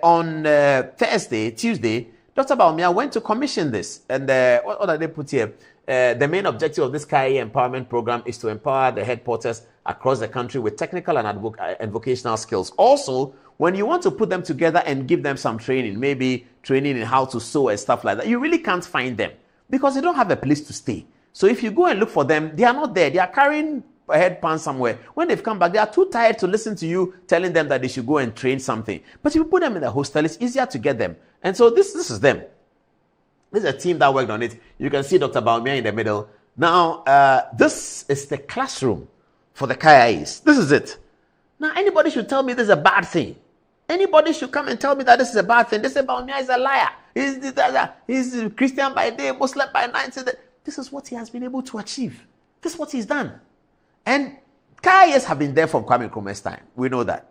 on Tuesday, Dr. Bawumia went to commission this. And what did they put here? The main objective of this Kayei empowerment program is to empower the head porters across the country with technical and vocational skills. Also, when you want to put them together and give them some training, maybe training in how to sew and stuff like that, you really can't find them because they don't have a place to stay. So if you go and look for them, they are not there. They are carrying a headpan somewhere. When they've come back, they are too tired to listen to you telling them that they should go and train something. But if you put them in the hostel, it's easier to get them. And so this is them. This is a team that worked on it. You can see Dr. Bawumia in the middle. Now, this is the classroom for the Kayeis. This is it. Now, anybody should tell me this is a bad thing. Anybody should come and tell me that this is a bad thing. They say Bawumia is a liar. He's Christian by day, Muslim by night. This is what he has been able to achieve. This is what he's done. And Kayei's have been there from Kwame Nkrumah's time. We know that.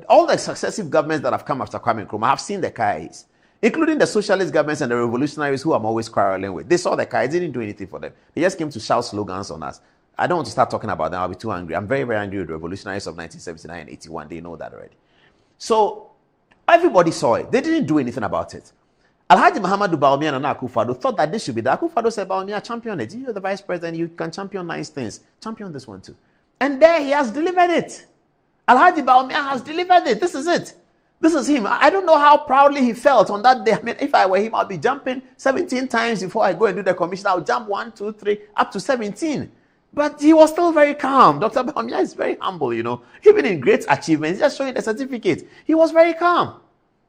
All the successive governments that have come after Kwame Nkrumah have seen the Kayei's, including the socialist governments and the revolutionaries who I'm always quarreling with. They saw the Kayei's, didn't do anything for them. They just came to shout slogans on us. I don't want to start talking about them. I'll be too angry. I'm very, very angry with the revolutionaries of 1979 and 81. They know that already. So everybody saw it. They didn't do anything about it. Alhaji Muhammadu Bawumia and Nana Akufo-Addo thought that this should be there. Akufo-Addo said, Bawumia, champion it. You're the vice president. You can champion nice things. Champion this one too. And there he has delivered it. Alhaji Bawumia has delivered it. This is it. This is him. I don't know how proudly he felt on that day. I mean, if I were him, I'd be jumping 17 times before I go and do the commission. I'll jump 1, 2, 3, up to 17. But he was still very calm. Dr. Bawumia is very humble, you know. Even in great achievements, just showing the certificate. He was very calm.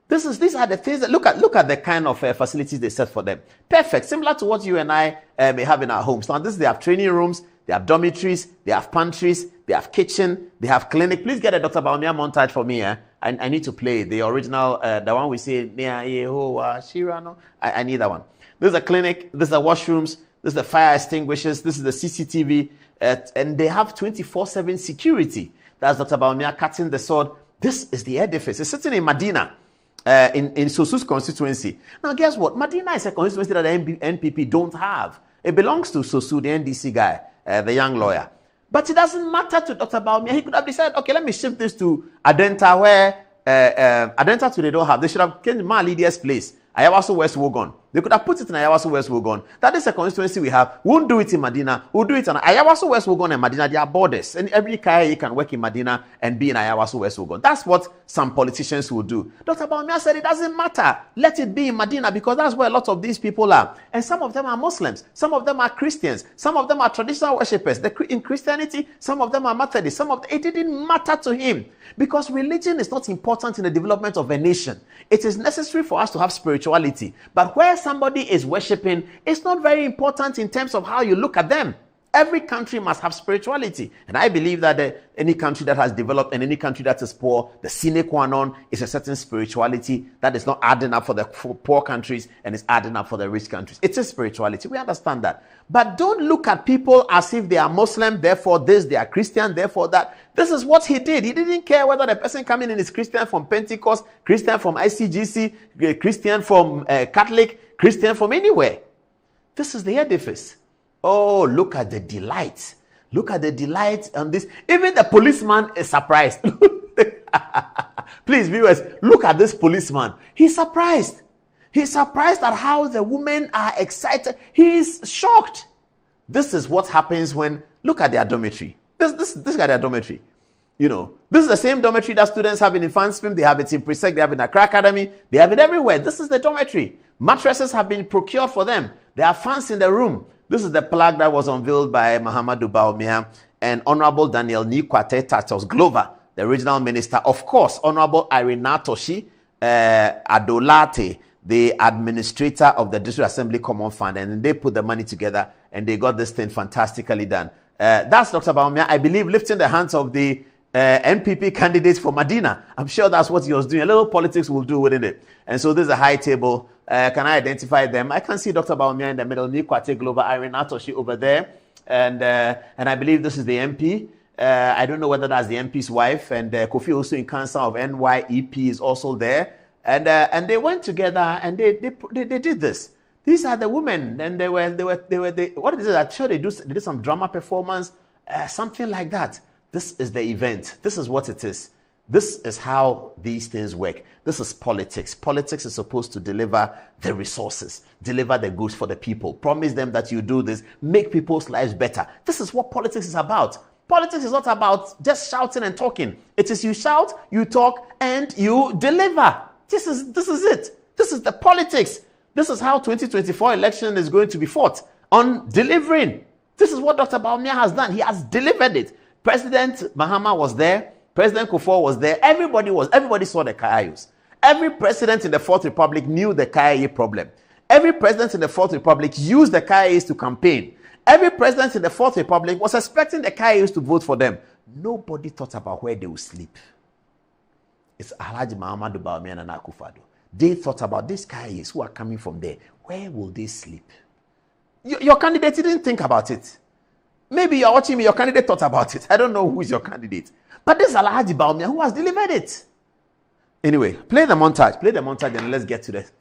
These are the things that look at the kind of facilities they set for them. Perfect, similar to what you and I may have in our homes. Now, they have training rooms, they have dormitories, they have pantries, they have kitchen, they have clinic. Please get a Dr. Bawumia montage for me. I need to play the original, the one we say near Yehovah Shirano. I need that one. This is a clinic. This is the washrooms. This is the fire extinguishers. This is the CCTV, and they have 24/7 security. That's Dr. Bawumia cutting the sword. This is the edifice. It's sitting in Medina. In Sosu's constituency. Now, guess what? Medina is a constituency that the NPP don't have. It belongs to Sosu, the NDC guy, the young lawyer. But it doesn't matter to Dr. Bawumia. He could have decided, okay, let me shift this to Adenta, where Adenta today don't have. They should have came to Malidia's place. I have also West Wogon. They could have put it in Ayawaso West Wogon. That is a constituency we have. We won't do it in Medina. We'll do it in Ayawaso West Wogon and Medina. They are borders. And every Kayei can work in Medina and be in Ayawaso West Wogon. That's what some politicians will do. Dr. Baumia said it doesn't matter. Let it be in Medina because that's where a lot of these people are. And some of them are Muslims. Some of them are Christians. Some of them are traditional worshippers. In Christianity, some of them are Methodists. It didn't matter to him because religion is not important in the development of a nation. It is necessary for us to have spirituality. But where somebody is worshipping, it's not very important in terms of how you look at them. Every country must have spirituality. And I believe that any country that has developed and any country that is poor, the sine qua non is a certain spirituality that is not adding up for the poor countries and is adding up for the rich countries. It is spirituality. We understand that. But don't look at people as if they are Muslim, therefore this, they are Christian, therefore that. This is what he did. He didn't care whether the person coming in is Christian from Pentecost, Christian from ICGC, Christian from Catholic, Christian from anywhere. This is the edifice. Oh, look at the delight. Look at the delight on this. Even the policeman is surprised. Please, viewers, look at this policeman. He's surprised. He's surprised at how the women are excited. He's shocked. This is what happens when, look at their dormitory. This is their dormitory. You know, this is the same dormitory that students have in Infantswim. They have it in Presec. They have it in Accra Academy. They have it everywhere. This is the dormitory. Mattresses have been procured for them. There are fans in the room. This is the plaque that was unveiled by Mahamadou Bawumia and Honorable Daniel Nikwate Tatos Glover, the original minister. Of course, Honorable Irina Toshi Adolate, the administrator of the District Assembly Common Fund, and they put the money together and they got this thing fantastically done. That's Dr. Bawumia, I believe, lifting the hands of the NPP candidates for Medina. I'm sure that's what he was doing. A little politics will do within it. And so this is a high table. Can I identify them? I can see Dr. Bawumia in the middle, Nikwate Glover, Irene Atoshi over there. And I believe this is the MP. I don't know whether that's the MP's wife. And Kofi also in council of NYEP is also there. And they went together and they did this. These are the women. And they were what is it? I'm sure they did some drama performance, something like that. This is the event. This is what it is. This is how these things work. This is politics. Politics is supposed to deliver the resources, deliver the goods for the people, promise them that you do this, make people's lives better. This is what politics is about. Politics is not about just shouting and talking. It is you shout, you talk, and you deliver. This is it. This is the politics. This is how 2024 election is going to be fought, on delivering. This is what Dr. Bawumia has done. He has delivered it. President Mahama was there. President Kufuor was there. Everybody saw the Kayei's. Every president in the Fourth Republic knew the Kayei problem. Every president in the Fourth Republic used the Kayei's to campaign. Every president in the Fourth Republic was expecting the Kayei's to vote for them. Nobody thought about where they would sleep. It's Alhaji Mahamadou Bawumia and Akufo-Addo. They thought about these Kayei's who are coming from there. Where will they sleep? Your candidate didn't think about it. Maybe you're watching me, your candidate thought about it. I don't know who is your candidate. But this is Alhaji Bawumia who has delivered it. Anyway, play the montage and let's get to this.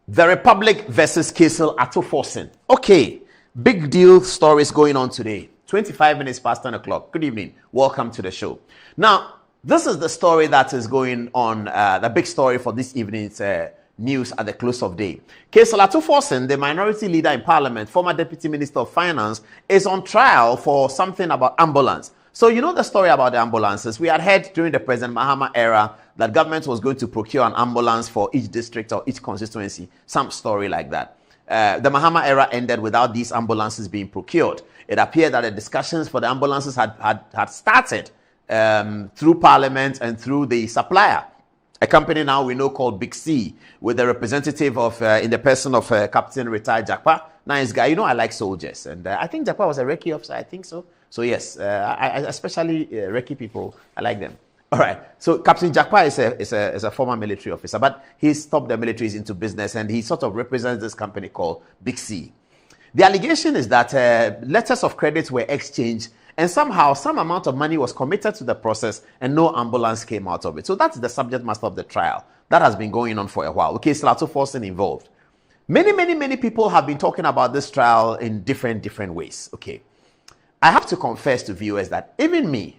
The Republic versus Kayei Atoforsen. Okay, big deal stories going on today. 25 minutes past 10 o'clock. Good evening. Welcome to the show. Now, this is the story that is going on, the big story for this evening's news at the close of day. Kayei Atoforsen, the minority leader in parliament, former deputy minister of finance, is on trial for something about ambulance. So you know the story about the ambulances. We had heard during the President Mahama era that government was going to procure an ambulance for each district or each constituency, some story like that. The Mahama era ended without these ambulances being procured. It appeared that the discussions for the ambulances had started through Parliament and through the supplier, a company now we know called Big C, with the representative of, in the person of Captain Retired Jakpa. Nice guy. You know, I like soldiers. And I think Jakpa was a recce officer. I think so. So yes, I especially recce people, I like them. All right. So Captain Jakpa is a former military officer, but he stopped the militaries into business, and he sort of represents this company called Big C. The allegation is that letters of credit were exchanged, and somehow some amount of money was committed to the process, and no ambulance came out of it. So that's the subject matter of the trial. That has been going on for a while. Okay, Kayei Atoforsen involved. Many people have been talking about this trial in different ways. Okay. I have to confess to viewers that even me,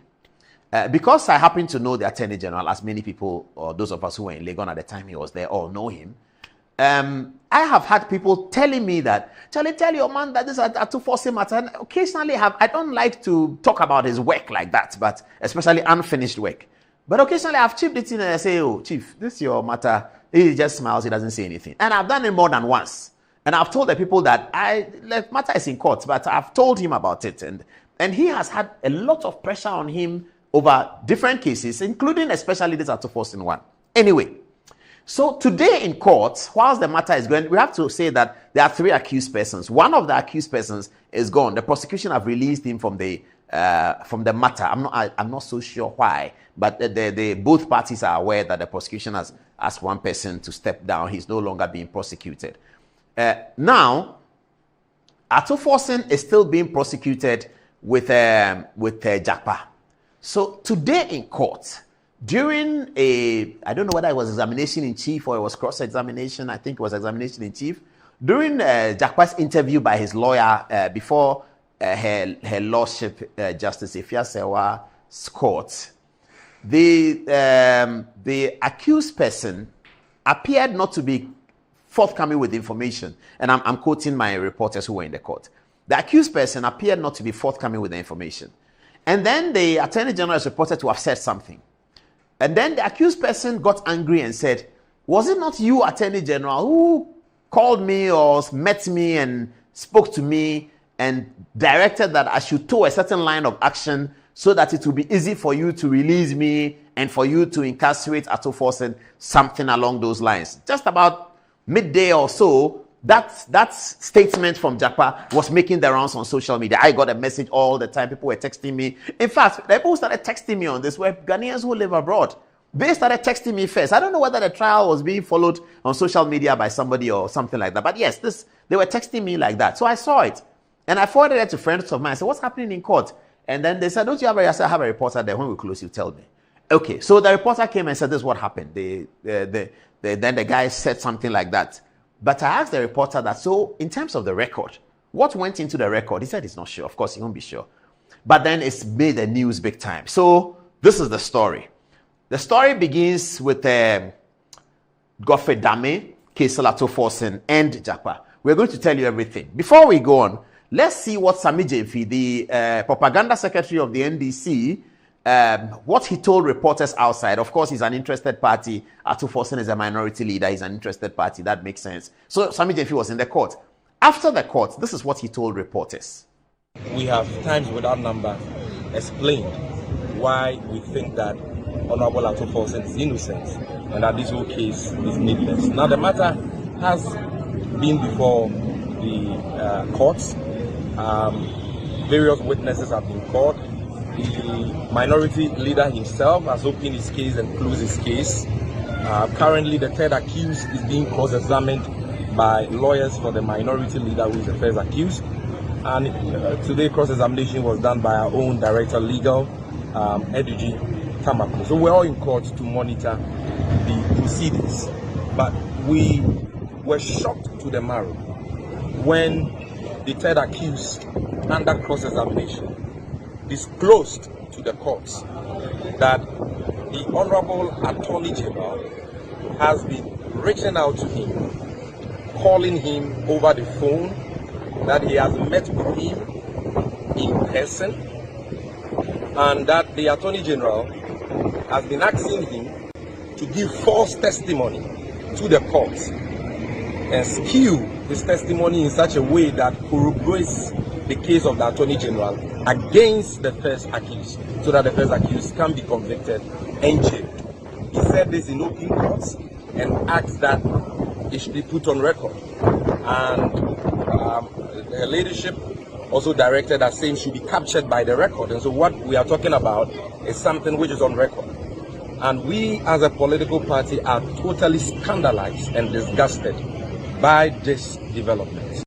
because I happen to know the Attorney General, as many people, or those of us who were in Legon at the time he was there, all know him. I have had people telling me that, Charlie, tell your man that this is Atoforsen matter. And occasionally I don't like to talk about his work like that, but especially unfinished work. But occasionally I've chipped it in and I say, oh, Chief, this is your matter. He just smiles, he doesn't say anything. And I've done it more than once. And I've told the people that the matter is in court, but I've told him about it. And he has had a lot of pressure on him over different cases, including especially this Atoforsen one. Anyway, so today in court, whilst the matter is going, we have to say that there are 3 accused persons. One of the accused persons is gone. The prosecution have released him from the matter. I'm not so sure why, but both parties are aware that the prosecution has asked one person to step down. He's no longer being prosecuted. Now, Atoforsen is still being prosecuted with Jakpa. So today in court, during I don't know whether it was examination in chief or it was cross-examination, I think it was examination in chief, during Jakpa's interview by his lawyer before her lordship, Justice Efiasewa's court, the accused person appeared not to be forthcoming with information. And I'm quoting my reporters who were in the court. The accused person appeared not to be forthcoming with the information. And then the Attorney General is reported to have said something. And then the accused person got angry and said, was it not you, Attorney General, who called me or met me and spoke to me and directed that I should toe a certain line of action so that it will be easy for you to release me and for you to incarcerate Atoforsen, something along those lines? Just about midday or so, that statement from Jakpa was making the rounds on social media. I got a message all the time. People were texting me. In fact, the people who started texting me on this were Ghanaians who live abroad. They started texting me first. I don't know whether the trial was being followed on social media by somebody or something like that. But yes, they were texting me like that. So I saw it. And I forwarded it to friends of mine. I said, what's happening in court? And then they said, don't you have I said, I have a reporter there. When we close, you tell me. Okay, so the reporter came and said, this is what happened. Then the guy said something like that. But I asked the reporter that, so in terms of the record, what went into the record? He said he's not sure. Of course, he won't be sure. But then it's made the news big time. So this is the story. The story begins with Godfrey Dame, Kayei Atoforsen, and Jakpa. We're going to tell you everything. Before we go on, let's see what Sami Jemfi, the propaganda secretary of the NDC, what he told reporters outside. Of course, he's an interested party. Atoforsen is a minority leader. He's an interested party. That makes sense. So Sami Jemfi was in the court. After the court, this is what he told reporters. We have times without number explained why we think that Honorable Atoforsen is innocent and that this whole case is needless. Now, the matter has been before the courts. Various witnesses have been called. The minority leader himself has opened his case and closed his case. Currently, the third accused is being cross-examined by lawyers for the minority leader, who is the first accused. And today, cross-examination was done by our own director legal, Edigi Tamako. So we're all in court to monitor the proceedings. But we were shocked to the marrow when the third accused, under cross-examination, disclosed to the courts that the Honorable Attorney General has been reaching out to him, calling him over the phone, that he has met with him in person, and that the Attorney General has been asking him to give false testimony to the courts and skew his testimony in such a way that corroborates the case of the Attorney General against the first accused, so that the first accused can be convicted and jailed. He said this in open courts and asked that it should be put on record. And the leadership also directed that same should be captured by the record. And so what we are talking about is something which is on record. And we as a political party are totally scandalized and disgusted by this development.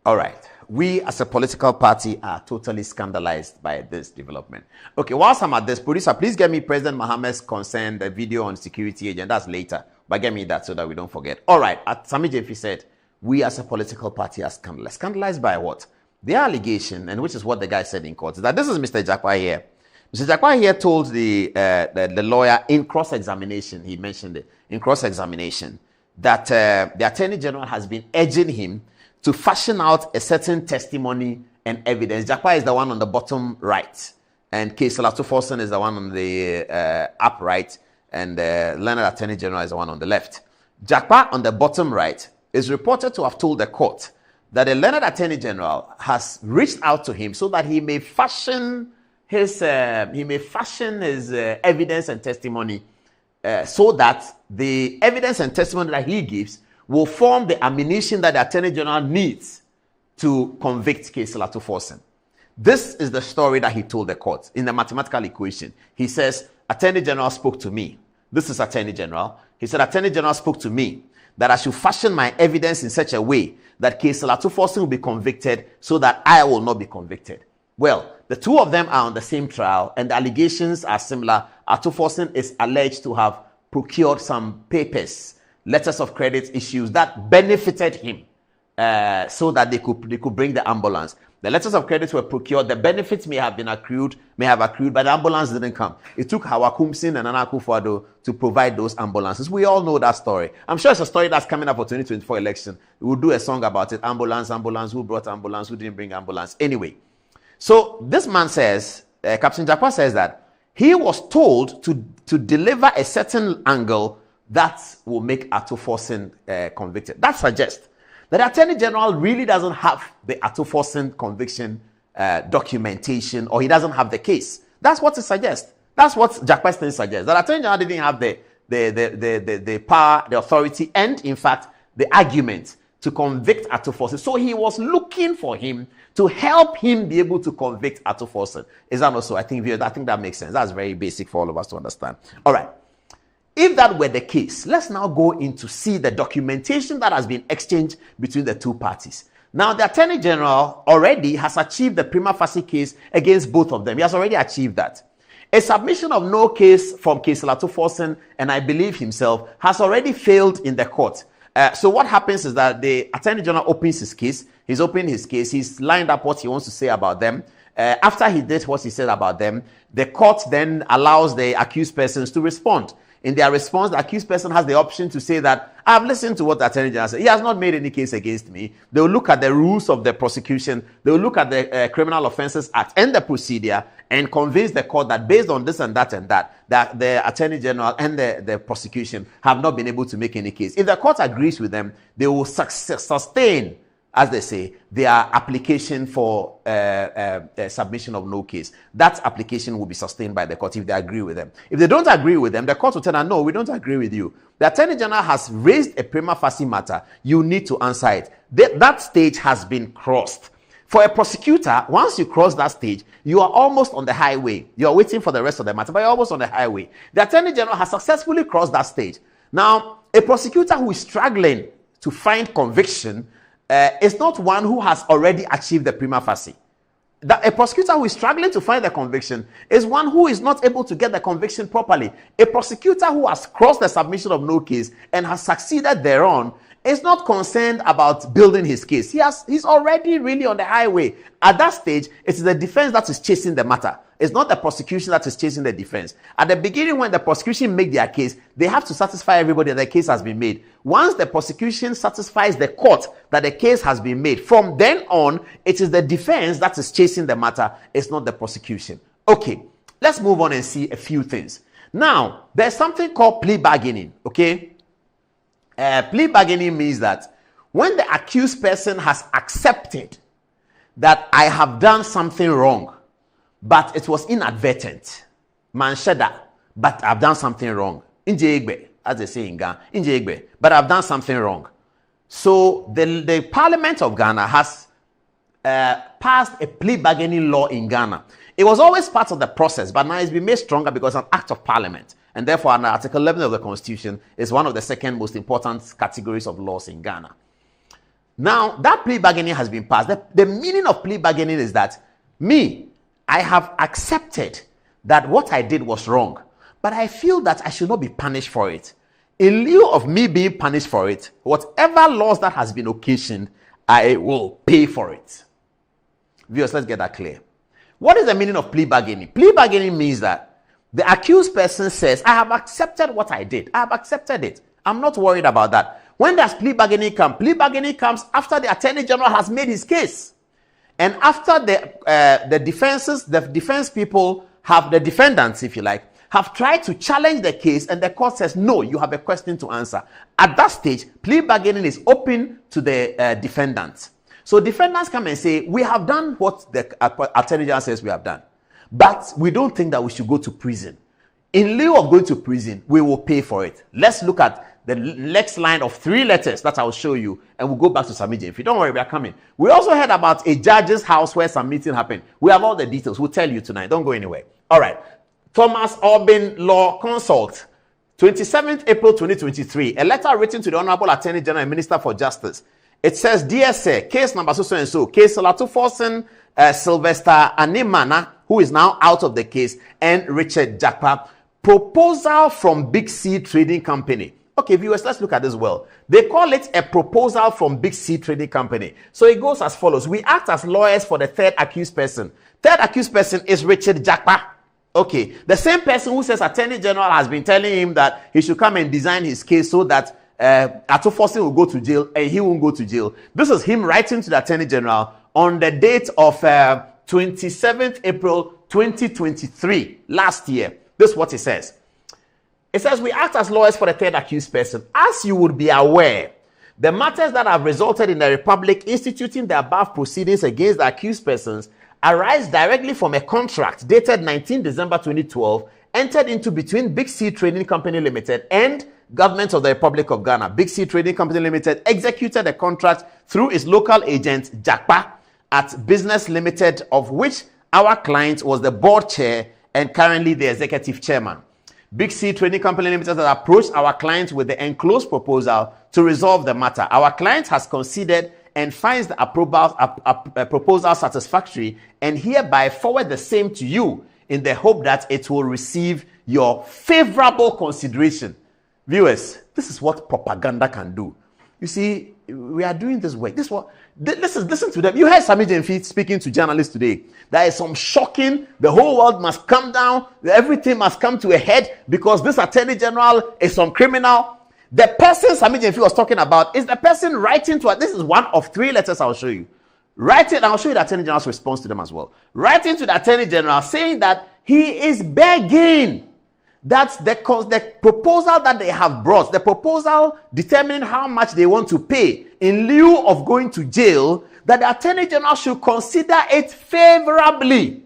All right. We as a political party are totally scandalized by this development. Okay, whilst I'm at this, producer, please get me President Mohammed's concern, the video on security agent. That's later. But get me that so that we don't forget. All right. Sami Jefi said, we as a political party are scandalized. Scandalized by what? The allegation, and which is what the guy said in court, is that this is Mr. Jakwa here. Mr. Jakwa here told the lawyer in cross-examination, he mentioned it, in cross-examination, that the Attorney General has been urging him to fashion out a certain testimony and evidence. Jakwa is the one on the bottom right, and Kayei Salatuforsen is the one on the up right, and Leonard Attorney General is the one on the left. Jakwa on the bottom right is reported to have told the court that the Leonard Attorney General has reached out to him so that he may fashion his evidence and testimony, so that the evidence and testimony that he gives will form the ammunition that the Attorney General needs to convict Kayei Salatuforsen. This is the story that he told the court in the mathematical equation. He says, Attorney General spoke to me. This is Attorney General. He said, Attorney General spoke to me that I should fashion my evidence in such a way that Kayei Salatuforsen will be convicted so that I will not be convicted. Well, the two of them are on the same trial and the allegations are similar. Atuforsen is alleged to have procured some papers, letters of credit issues that benefited him so that they could bring the ambulance. The letters of credit were procured. The benefits may have accrued, but the ambulance didn't come. It took Hawakumsin and Nana Akufo-Addo to provide those ambulances. We all know that story. I'm sure it's a story that's coming up for 2024 election. We'll do a song about it. Ambulance, who brought ambulance, who didn't bring ambulance. Anyway, so this man says, Captain Jakwa says that he was told to deliver a certain angle that will make Atuforsen convicted. That suggests that the Attorney General really doesn't have the Atuforsen conviction documentation, or he doesn't have the case. That's what it suggests. That's what Jakwa suggests. That Attorney General didn't have the power, the authority, and in fact the argument to convict Atuforsen. So he was looking for him to help him be able to convict Atuforsen. Is that also? I think that makes sense. That's very basic for all of us to understand. All right. If that were the case, let's now go in to see the documentation that has been exchanged between the two parties. Now, the Attorney General already has achieved the prima facie case against both of them. He has already achieved that. A submission of no case from Kayei Salatuforsen, and I believe himself, has already failed in the court. So what happens is that the Attorney General opens his case. He's opened his case. He's lined up what he wants to say about them. After he did what he said about them, the court then allows the accused persons to respond. In their response, the accused person has the option to say that, I've listened to what the Attorney General said. He has not made any case against me. They will look at the rules of the prosecution. They will look at the Criminal Offences Act and the procedure and convince the court that based on this and that, that the Attorney General and the prosecution have not been able to make any case. If the court agrees with them, they will sustain, as they say, their application for submission of no case. That application will be sustained by the court if they agree with them. If they don't agree with them, the court will tell them, no, we don't agree with you. The Attorney General has raised a prima facie matter. You need to answer it. That stage has been crossed. For a prosecutor, once you cross that stage, you are almost on the highway. You are waiting for the rest of the matter, but you're almost on the highway. The Attorney General has successfully crossed that stage. Now, a prosecutor who is struggling to find conviction is not one who has already achieved the prima facie. that a prosecutor who is struggling to find the conviction is one who is not able to get the conviction properly. A prosecutor who has crossed the submission of no case and has succeeded thereon is not concerned about building his case. He's already really on the highway. At that stage, it is the defense that is chasing the matter. It's not the prosecution that is chasing the defense. At the beginning, when the prosecution make their case, they have to satisfy everybody that the case has been made. Once the prosecution satisfies the court that the case has been made, from then on, it is the defense that is chasing the matter. It's not the prosecution. Okay, let's move on and see a few things. Now, there's something called plea bargaining, okay? Plea bargaining means that when the accused person has accepted that I have done something wrong, but it was inadvertent, manshada, but I've done something wrong. Injegbe, as they say in Ghana, injegbe, but I've done something wrong. So the Parliament of Ghana has passed a plea bargaining law in Ghana. It was always part of the process, but now it's been made stronger because it's an act of Parliament. And therefore, under Article 11 of the Constitution, is one of the second most important categories of laws in Ghana. Now, that plea bargaining has been passed. The meaning of plea bargaining is that I have accepted that what I did was wrong, but I feel that I should not be punished for it. In lieu of me being punished for it, whatever loss that has been occasioned, I will pay for it. Viewers, let's get that clear. What is the meaning of plea bargaining? Plea bargaining means that the accused person says, I have accepted what I did. I have accepted it. I'm not worried about that. When does plea bargaining come? Plea bargaining comes after the Attorney General has made his case. And after the defense people have, the defendants, if you like, have tried to challenge the case, and the court says, no, you have a question to answer. At that stage, plea bargaining is open to the defendants. So defendants come and say, we have done what the Attorney General says we have done, but we don't think that we should go to prison. In lieu of going to prison, we will pay for it. Let's look at the next line of 3 letters that I'll show you, and we'll go back to Samije. If you don't worry, we are coming. We also heard about a judge's house where some meeting happened. We have all the details. We'll tell you tonight. Don't go anywhere. All right. Thomas Orban Law Consult, 27th April 2023. A letter written to the Honorable Attorney General and Minister for Justice. It says, Dear Sir, case number so and so, case Salatu Forsen Sylvester Animana, who is now out of the case, and Richard Jakpa, proposal from Big C Trading Company. Okay, viewers, let's look at this well. They call it a proposal from Big C Trading Company. So it goes as follows. We act as lawyers for the third accused person. Third accused person is Richard Jakpa. Okay, the same person who says Attorney General has been telling him that he should come and design his case so that Atufosin will go to jail and he won't go to jail. This is him writing to the Attorney General on the date of 27th April 2023, last year. This is what he says. It says, we act as lawyers for the third accused person. As you would be aware, the matters that have resulted in the Republic instituting the above proceedings against the accused persons arise directly from a contract dated 19 December 2012, entered into between Big C Trading Company Limited and Government of the Republic of Ghana. Big C Trading Company Limited executed the contract through its local agent, Jakpa, at Business Limited, of which our client was the board chair and currently the executive chairman. Big C Trading Company Limited has approached our client with the enclosed proposal to resolve the matter. Our client has considered and finds the proposal satisfactory and hereby forward the same to you in the hope that it will receive your favorable consideration. Viewers, this is what propaganda can do. You see, we are doing this work. Listen to them. You heard Sami Jemfi speaking to journalists today. There is some shocking, the whole world must come down, everything must come to a head because this Attorney General is some criminal. The person Sami Jemfi was talking about is the person writing to us. This is one of 3 letters I'll show you. Writing, and I'll show you the Attorney General's response to them as well. Writing to the Attorney General saying that he is begging that the proposal that they have brought, the proposal determining how much they want to pay in lieu of going to jail, that the Attorney General should consider it favorably.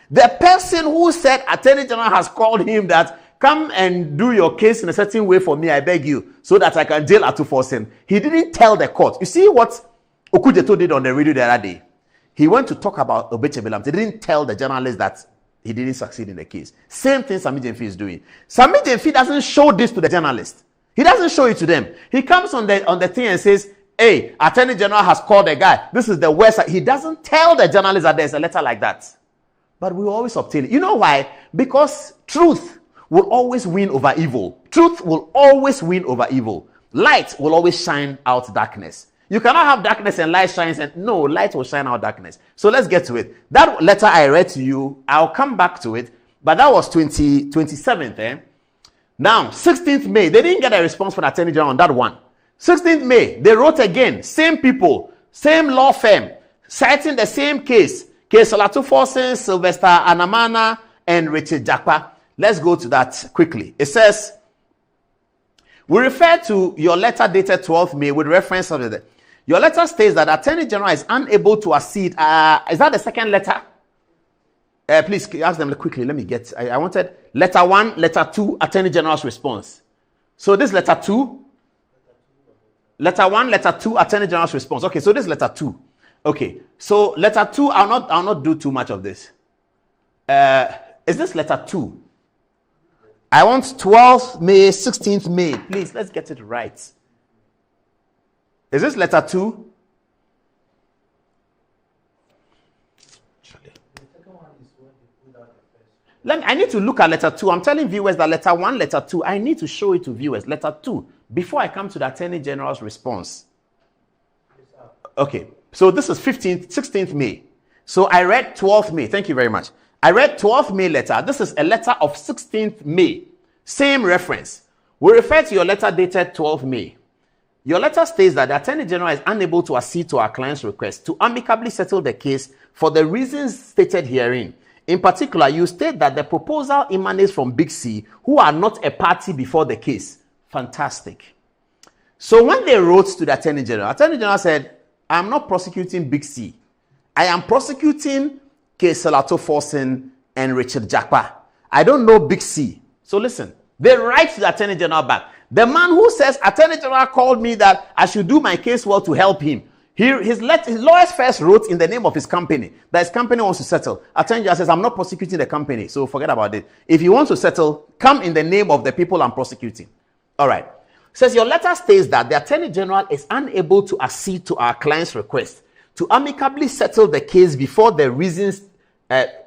The person who said Attorney General has called him that, come and do your case in a certain way for me, I beg you, so that I can jail Atufosin. He didn't tell the court. You see what Okujeto did on the radio the other day? He went to talk about Obechebelam. He didn't tell the journalist that he didn't succeed in the case. Same thing Sami Jemfi is doing. Sami Jemfi doesn't show this to the journalist. He doesn't show it to them. He comes on the thing and says, hey, Attorney General has called a guy. This is the worst. He doesn't tell the journalist that there's a letter like that. But we always obtain it. You know why? Because truth will always win over evil. Truth will always win over evil. Light will always shine out darkness. You cannot have darkness and light shines, and no, light will shine out darkness. So let's get to it. That letter I read to you, I'll come back to it, but that was 27th. Now, 16th May, they didn't get a response from the Attorney General on that one. 16th May, they wrote again, same people, same law firm, citing the same case. Case Olatufosin, Sylvester Anamana, and Richard Jakpa. Let's go to that quickly. It says, we refer to your letter dated 12th May with reference to the. Your letter states that Attorney General is unable to accede. Is that the second letter? Please ask them quickly. Let me get. I wanted letter 1, letter 2, Attorney General's response. So this letter 2. Letter 1, letter 2, Attorney General's response. Okay, so this letter 2. Okay, so letter 2, I'll not do too much of this. Is this letter 2? I want 12th May, 16th May. Please, let's get it right. Is this letter 2? I need to look at letter 2. I'm telling viewers that letter 1, letter 2, I need to show it to viewers. Letter 2, before I come to the Attorney General's response. Okay, so this is 16th May. So I read 12th May. Thank you very much. I read 12th May letter. This is a letter of 16th May. Same reference. We refer to your letter dated 12th May. Your letter states that the Attorney General is unable to accede to our client's request to amicably settle the case for the reasons stated herein. In particular, you state that the proposal emanates from Big C, who are not a party before the case. Fantastic. So when they wrote to the Attorney General said, I'm not prosecuting Big C. I am prosecuting Kayei Olatufosin and Richard Jakpa. I don't know Big C. So listen, they write to the Attorney General back. The man who says, Attorney General called me that I should do my case well to help him. His lawyers first wrote in the name of his company that his company wants to settle. Attorney General says, I'm not prosecuting the company, so forget about it. If you want to settle, come in the name of the people I'm prosecuting. All right. Says your letter states that the Attorney General is unable to accede to our client's request to amicably settle the case before the reasons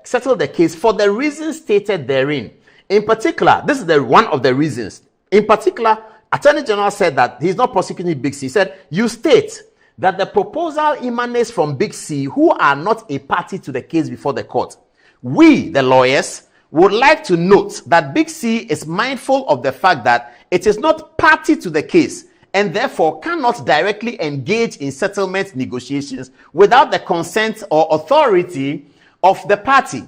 settle the case for the reasons stated therein. In particular, this is one of the reasons. In particular, Attorney General said that he's not prosecuting Big C. He said, you state that the proposal emanates from Big C, who are not a party to the case before the court. We, the lawyers, would like to note that Big C is mindful of the fact that it is not party to the case and therefore cannot directly engage in settlement negotiations without the consent or authority of the party.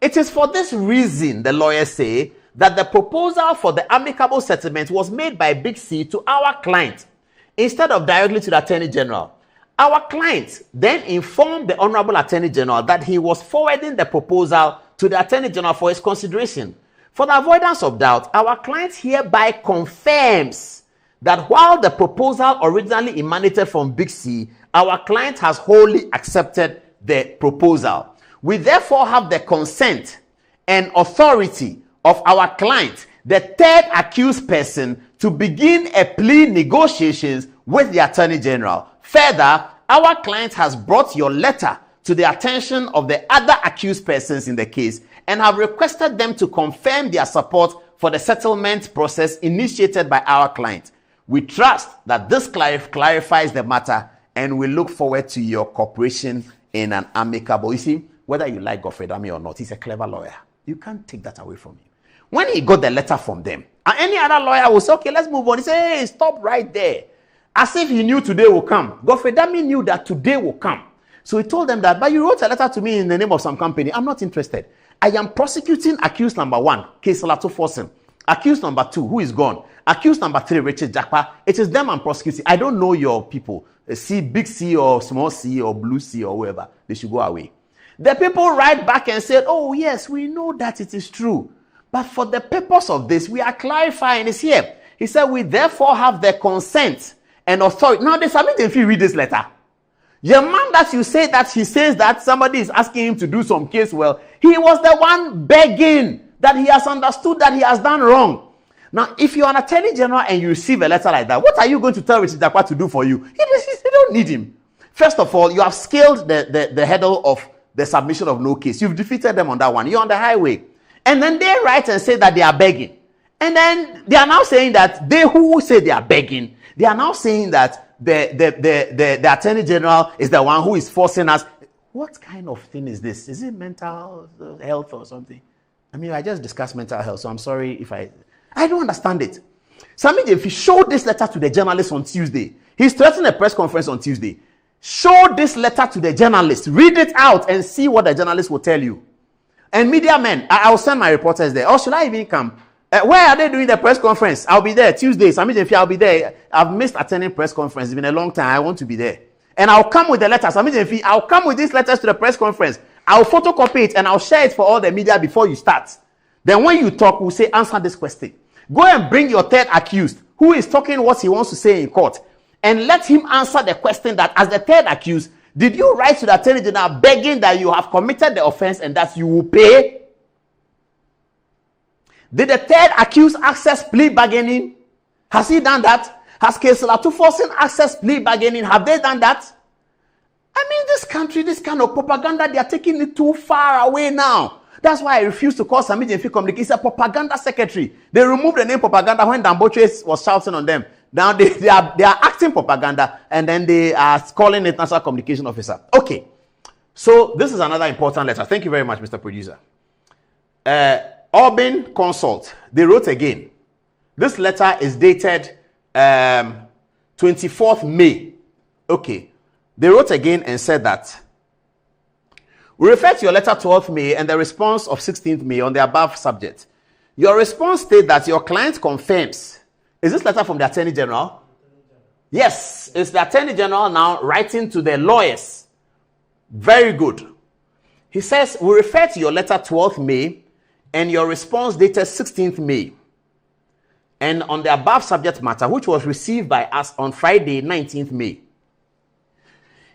It is for this reason, the lawyers say, that the proposal for the amicable settlement was made by Big C to our client instead of directly to the Attorney General. Our client then informed the Honorable Attorney General that he was forwarding the proposal to the Attorney General for his consideration. For the avoidance of doubt, our client hereby confirms that while the proposal originally emanated from Big C, our client has wholly accepted the proposal. We therefore have the consent and authority of our client, the third accused person, to begin a plea negotiations with the Attorney General. Further, our client has brought your letter to the attention of the other accused persons in the case and have requested them to confirm their support for the settlement process initiated by our client. We trust that this clarifies the matter and we look forward to your cooperation in an amicable. You see, whether you like Godfrey Dami or not, he's a clever lawyer. You can't take that away from him. When he got the letter from them, and any other lawyer will say, okay, let's move on. He said, hey, stop right there. As if he knew today will come. Godfrey Dami knew that today will come. So he told them that, but you wrote a letter to me in the name of some company. I'm not interested. I am prosecuting accused number 1, Kayei Olatufosin. Accused number 2, who is gone. Accused number 3, Richard Jakpa. It is them I'm prosecuting. I don't know your people. C, Big C or small C or blue C or whoever. They should go away. The people write back and said, oh yes, we know that it is true. But for the purpose of this, we are clarifying this here. He said, we therefore have the consent and authority. Now, they submit if you read this letter. The man that you say that he says that somebody is asking him to do some case well, he was the one begging that he has understood that he has done wrong. Now, if you're an Attorney General and you receive a letter like that, what are you going to tell Richard Jakpa to do for you? He don't need him. First of all, you have scaled the hurdle of the submission of no case. You've defeated them on that one. You're on the highway. And then they write and say that they are begging. And then they are now saying that they who say they are begging, they are now saying that the Attorney General is the one who is forcing us. What kind of thing is this? Is it mental health or something? I mean, I just discussed mental health, so I'm sorry if I don't understand it. Sammy, if he showed this letter to the journalist on Tuesday, he's threatening a press conference on Tuesday. Show this letter to the journalist, read it out and see what the journalist will tell you. And media men, I'll send my reporters there. Or should I even come? Where are they doing the press conference? I'll be there Tuesday. Sammy, if I'll be there. I've missed attending press conference. It's been a long time. I want to be there. And I'll come with the letters. Sammy, I'll come with these letters to the press conference. I'll photocopy it and I'll share it for all the media before you start. Then when you talk, we'll say, answer this question. Go and bring your third accused who is talking what he wants to say in court. And let him answer the question that as the third accused, did you write to the Attorney General begging that you have committed the offense and that you will pay? Did the third accused access plea bargaining? Has he done that? Has Kayei Atuforsen access plea bargaining? Have they done that? I mean, this country, this kind of propaganda, they are taking it too far away now. That's why I refuse to call Sami Jemfi Communique. He's a propaganda secretary. They removed the name propaganda when Damboche was shouting on them. Now they are acting propaganda and then they are calling it national communication officer. Okay. So this is another important letter. Thank you very much, Mr. Producer. Auburn Consult. They wrote again. This letter is dated 24th May. Okay. They wrote again and said that we refer to your letter 12th May and the response of 16th May on the above subject. Your response states that your client confirms. Is this letter from the Attorney General? Yes, it's the Attorney General now writing to the lawyers. Very good. He says, we refer to your letter 12th May and your response dated 16th May. And on the above subject matter, which was received by us on Friday, 19th May.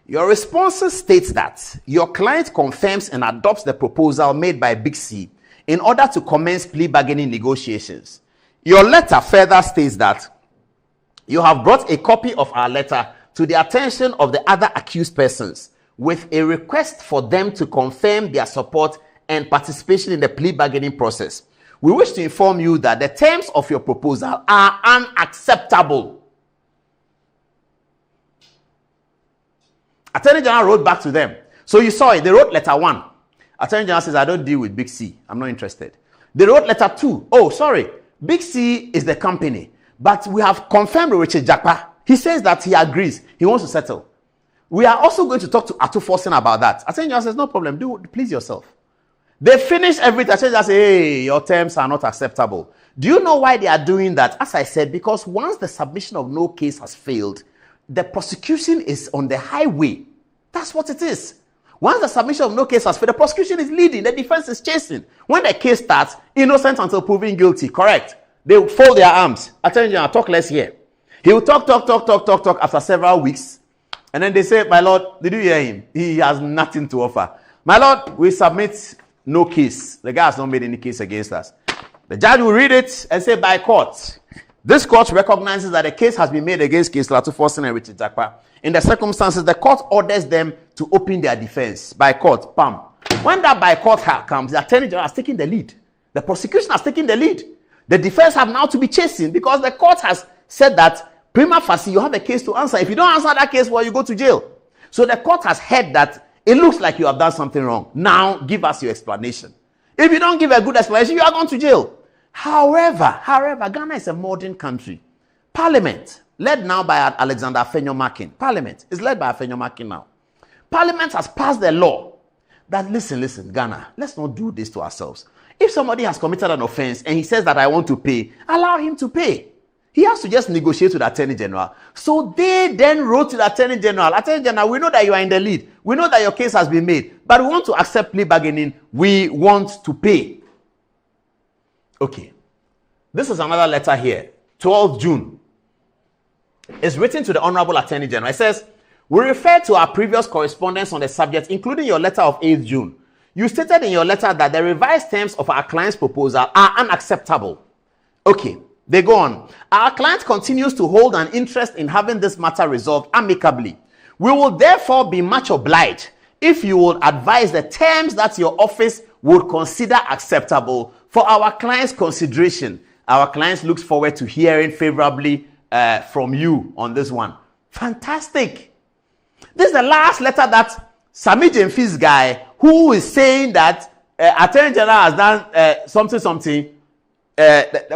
Your responses states that your client confirms and adopts the proposal made by Big C in order to commence plea bargaining negotiations. Your letter further states that you have brought a copy of our letter to the attention of the other accused persons with a request for them to confirm their support and participation in the plea bargaining process. We wish to inform you that the terms of your proposal are unacceptable. Attorney General wrote back to them. So you saw it. They wrote letter 1. Attorney General says, I don't deal with Big C. I'm not interested. They wrote letter 2. Oh, sorry. Big C is the company. But we have confirmed with Richard Jakpa. He says that he agrees. He wants to settle. We are also going to talk to Atuforsen about that. Attorney General says, no problem. Do please yourself. They finish everything. Attorney General says, hey, your terms are not acceptable. Do you know why they are doing that? As I said, because once the submission of no case has failed, the prosecution is on the highway. That's what it is. Once the submission of no case has failed, the prosecution is leading, the defense is chasing. When the case starts, innocent until proven guilty, correct? They fold their arms. Attorney General, talk less here. He will talk after several weeks. And then they say, my lord, did you hear him? He has nothing to offer. My lord, we submit no case. The guy has not made any case against us. The judge will read it and say, by court. This court recognizes that a case has been made against Kayei Atuforsen and Richard Jakpa. In the circumstances, the court orders them to open their defense. By court, pam. When that by court comes, the Attorney General has taken the lead. The prosecution has taken the lead. The defense have now to be chasing because the court has said that prima facie, you have a case to answer. If you don't answer that case, well, you go to jail. So the court has heard that it looks like you have done something wrong. Now, give us your explanation. If you don't give a good explanation, you are going to jail. However, Ghana is a modern country. Parliament, led now by Alexander Afenyo-Markin. Parliament is led by Afenyo-Markin now. Parliament has passed the law that, listen, Ghana, let's not do this to ourselves. If somebody has committed an offense and he says that I want to pay, allow him to pay. He has to just negotiate with the Attorney General. So they then wrote to the Attorney General, Attorney General, we know that you are in the lead. We know that your case has been made, but we want to accept plea bargaining. We want to pay. Okay. This is another letter here, 12th June. It's written to the Honorable Attorney General. It says, we refer to our previous correspondence on the subject, including your letter of 8th June. You stated in your letter that the revised terms of our client's proposal are unacceptable. Okay, they go on. Our client continues to hold an interest in having this matter resolved amicably. We will therefore be much obliged if you would advise the terms that your office would consider acceptable for our client's consideration. Our clients looks forward to hearing favorably from you on this one. Fantastic. This is the last letter that Sami Jemfi's guy, who is saying that Attorney General has done something.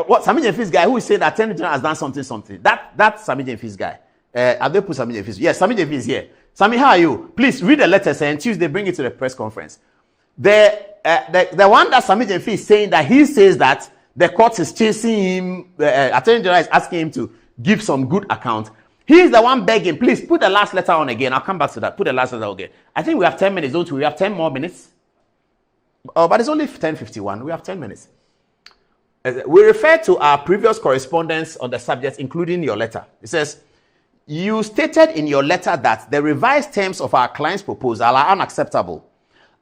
What Sami Jemfi's guy, who is saying that Attorney General has done something. That's Sami Jemfi's guy. Have they put Sami Jemfi's? Yes, Sami Jemfi is here. Sami, how are you? Please read the letters and Tuesday bring it to the press conference. The one that Sami Jemfi is saying that he says that the court is chasing him, Attorney General is asking him to give some good account. He is the one begging, please put the last letter on again. I'll come back to that. Put the last letter again. I think we have 10 minutes, don't we? We have 10 more minutes. Oh, but it's only 10:51. We have 10 minutes. We refer to our previous correspondence on the subject, including your letter. It says, you stated in your letter that the revised terms of our client's proposal are unacceptable.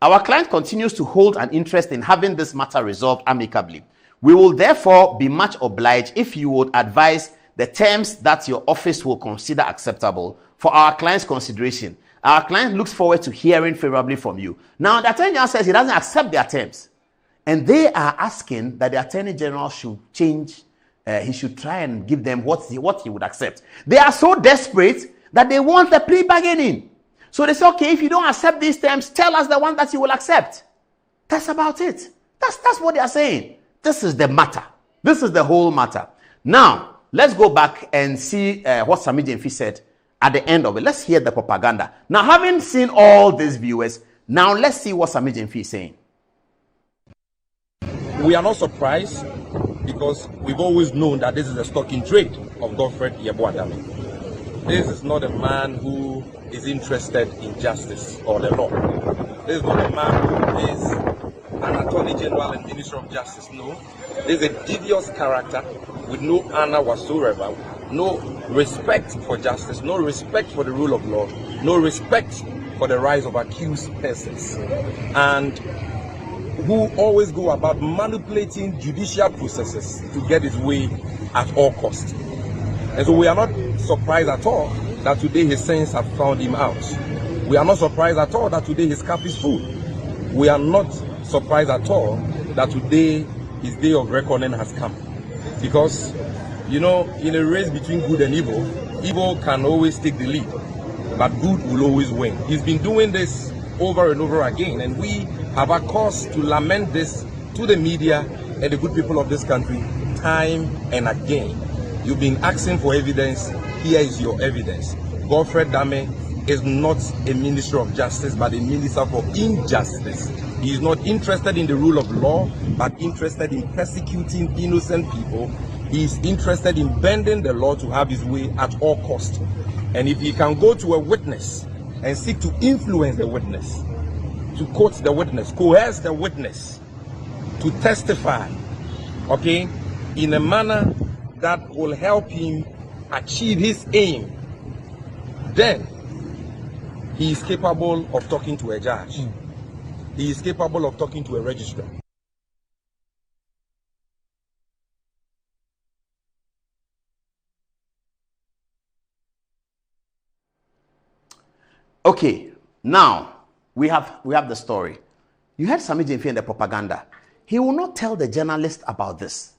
Our client continues to hold an interest in having this matter resolved amicably. We will therefore be much obliged if you would advise the terms that your office will consider acceptable for our client's consideration. Our client looks forward to hearing favorably from you. Now, the Attorney General says he doesn't accept their terms. And they are asking that the Attorney General should change, he should try and give them what he would accept. They are so desperate that they want the plea bargaining. So they say, okay, if you don't accept these terms, tell us the one that you will accept. That's about it. That's what they are saying. This is the matter. This is the whole matter. Now, let's go back and see what Sami Jemfi said at the end of it. Let's hear the propaganda. Now, having seen all these viewers, now let's see what Sami Jemfi is saying. We are not surprised because we've always known that this is a stock in trade of Godfred Yeboah-Dame. This is not a man who is interested in justice or the law. This is not a man who is an Attorney General and Minister of Justice. No. This is a devious character with no honor whatsoever, no respect for justice, no respect for the rule of law, no respect for the rights of accused persons, and who always go about manipulating judicial processes to get his way at all costs. And so we are not surprised at all that today his sins have found him out. We are not surprised at all that today his cup is full. We are not surprised at all that today his day of reckoning has come. Because, you know, in a race between good and evil, evil can always take the lead, but good will always win. He's been doing this over and over again, and we have a cause to lament this to the media and the good people of this country time and again. You've been asking for evidence. Here is your evidence. Godfred Dame is not a minister of justice, but a minister for injustice. He is not interested in the rule of law, but interested in persecuting innocent people. He is interested in bending the law to have his way at all costs. And if he can go to a witness and seek to influence the witness, to quote the witness, coerce the witness to testify, okay, in a manner that will help him achieve his aim, then he is capable of talking to a judge. He is capable of talking to a registrar. Okay, now we have the story. You heard Sami Jemfi and the propaganda. He will not tell the journalist about this.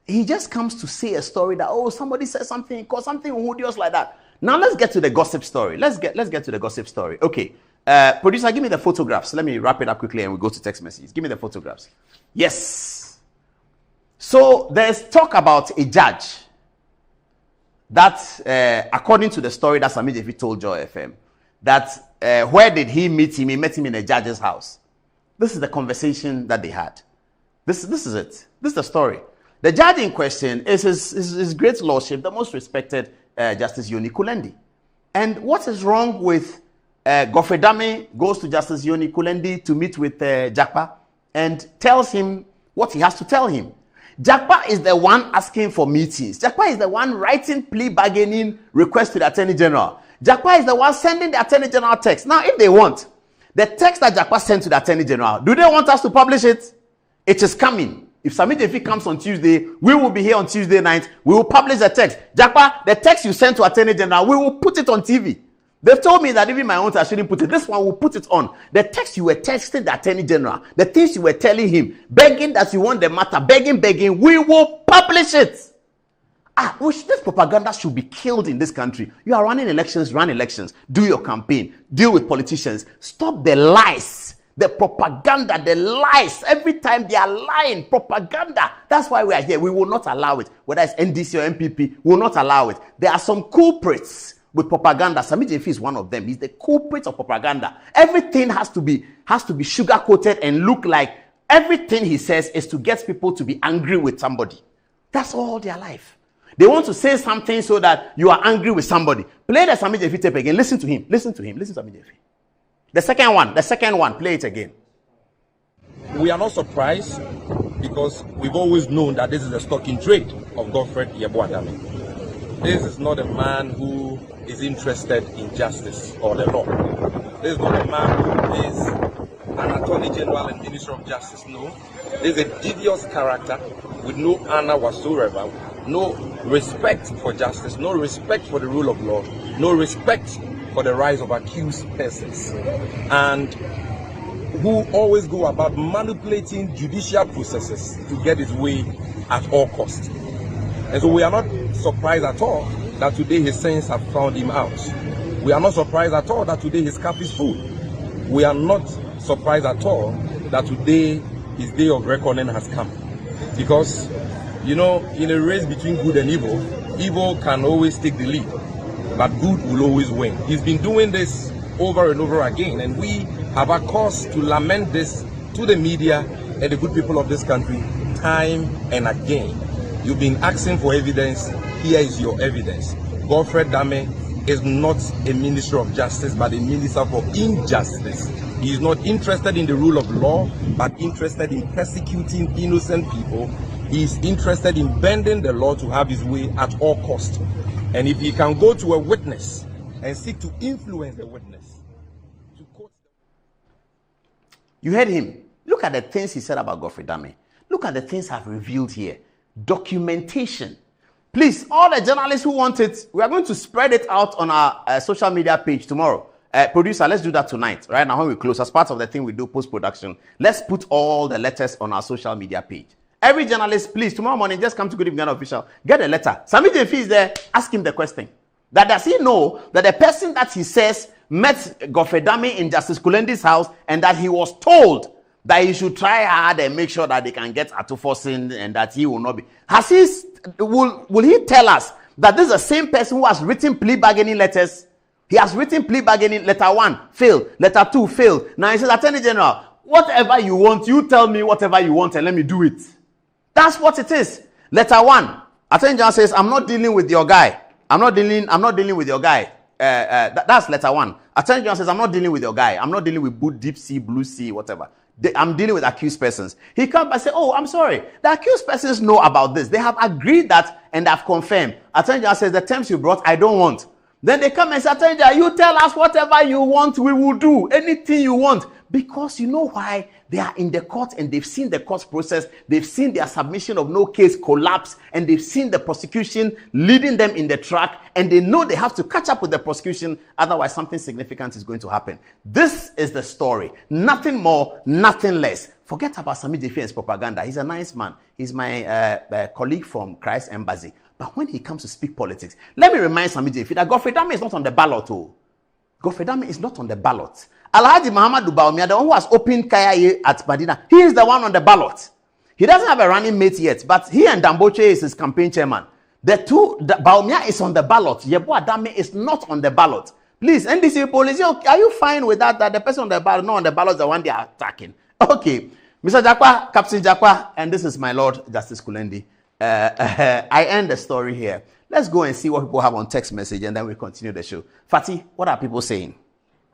He just comes to say a story that, oh, somebody said something, cause something odious like that. Now let's get to the gossip story. Let's get to the gossip story. Okay, producer, give me the photographs. Let me wrap it up quickly and we go to text messages. Give me the photographs. Yes. So there's talk about a judge that, according to the story that Sami Jemfi told Joy FM, that where did he meet him? He met him in a judge's house. This is the conversation that they had. This is it. This is the story. The judge in question is his great lordship, the most respected Justice Yoni Kulendi. And what is wrong with Godfred Dame goes to Justice Yoni Kulendi to meet with Jakpa and tells him what he has to tell him. Jakpa is the one asking for meetings. Jakpa is the one writing plea bargaining requests to the Attorney General. Jakpa is the one sending the Attorney General text. Now, if they want, the text that Jakpa sent to the Attorney General, do they want us to publish it? It is coming. If Sami Jemfi comes on Tuesday, we will be here on Tuesday night. We will publish the text. Jakpa, the text you sent to Attorney General, we will put it on TV. They've told me that even my own I shouldn't put it. This one will put it on. The text you were texting the Attorney General, the things you were telling him, begging that you want the matter, begging, we will publish it. This propaganda should be killed in this country. You are running elections, run elections, do your campaign, deal with politicians. Stop the lies, the propaganda, the lies. Every time they are lying, propaganda. That's why we are here. We will not allow it. Whether it's NDC or MPP, we will not allow it. There are some culprits with propaganda. Sami Jefi is one of them. He's the culprit of propaganda. Everything has to be sugar-coated and look like everything he says is to get people to be angry with somebody. That's all their life. They want to say something so that you are angry with somebody. Play the Sami Jefi tape again. Listen to him. Listen to Sami Jefi. The second one. Play it again. We are not surprised because we've always known that this is a stock in trade of Godfrey Yeboah-Dame. This is not a man who is interested in justice or the law. This is not a man who is an Attorney General and Minister of Justice. No. This is a devious character with no honor whatsoever, no respect for justice, no respect for the rule of law, no respect for the rights of accused persons, and who always go about manipulating judicial processes to get his way at all costs. And so we are not surprised at all that today his sins have found him out. We are not surprised at all that today his cup is full. We are not surprised at all that today his day of reckoning has come. Because, you know, in a race between good and evil can always take the lead, but good will always win. He's been doing this over and over again, and we have a cause to lament this to the media and the good people of this country time and again. You've been asking for evidence. Here is your evidence. Godfrey Dame is not a minister of justice, but a minister for injustice. He is not interested in the rule of law, but interested in persecuting innocent people. He is interested in bending the law to have his way at all costs. And if he can go to a witness and seek to influence the witness, to quote... You heard him. Look at the things he said about Godfrey Dame. Look at the things I've revealed here. Documentation. Please, all the journalists who want it, we are going to spread it out on our social media page tomorrow. Producer, let's do that tonight, right now when we close. As part of the thing we do post-production, let's put all the letters on our social media page. Every journalist, please, tomorrow morning, just come to Good Evening Ghana Official. Get a letter. Sami Jefi is there. Ask him the question. That does he know that the person that he says met Godfrey Dame in Justice Kulendi's house and that he was told that he should try hard and make sure that they can get Atufosin and that he will not be. Will he tell us that this is the same person who has written plea bargaining letters? He has written plea bargaining, letter 1, fail. Letter 2, fail. Now he says, Attorney General, whatever you want, you tell me whatever you want and let me do it. That's what it is. Letter 1, Attorney General says, I'm not dealing with your guy. I'm not dealing with your guy. That's letter 1. Attorney General says, I'm not dealing with your guy. I'm not dealing with deep sea, blue sea, whatever. I'm dealing with accused persons. He comes and says, oh, I'm sorry. The accused persons know about this. They have agreed that and have confirmed. Attorney General says, the terms you brought, I don't want. Then they come and say, Attorney General, you tell us whatever you want, we will do. Anything you want. Because you know why? They are in the court and they've seen the court process. They've seen their submission of no case collapse. And they've seen the prosecution leading them in the track. And they know they have to catch up with the prosecution. Otherwise, something significant is going to happen. This is the story. Nothing more, nothing less. Forget about Sami Jefi and his propaganda. He's a nice man. He's my colleague from Christ Embassy. But when he comes to speak politics, let me remind Sami Jefi that Godfrey Dame is not on the ballot. Oh. Godfrey Dame is not on the ballot. Alhaji Muhammadu Bawumia, the one who has opened Kayei at Madina, he is the one on the ballot. He doesn't have a running mate yet, but he and Damboche is his campaign chairman. Bawumia is on the ballot. Yeboah-Dame is not on the ballot. Please, NDC police, are you fine with that the person on the ballot, not on the ballot, is the one they are attacking? Okay. Mr. Jakwa, Captain Jakwa, and this is my Lord Justice Kulendi. I end the story here. Let's go and see what people have on text message, and then we continue the show. Fatih, what are people saying?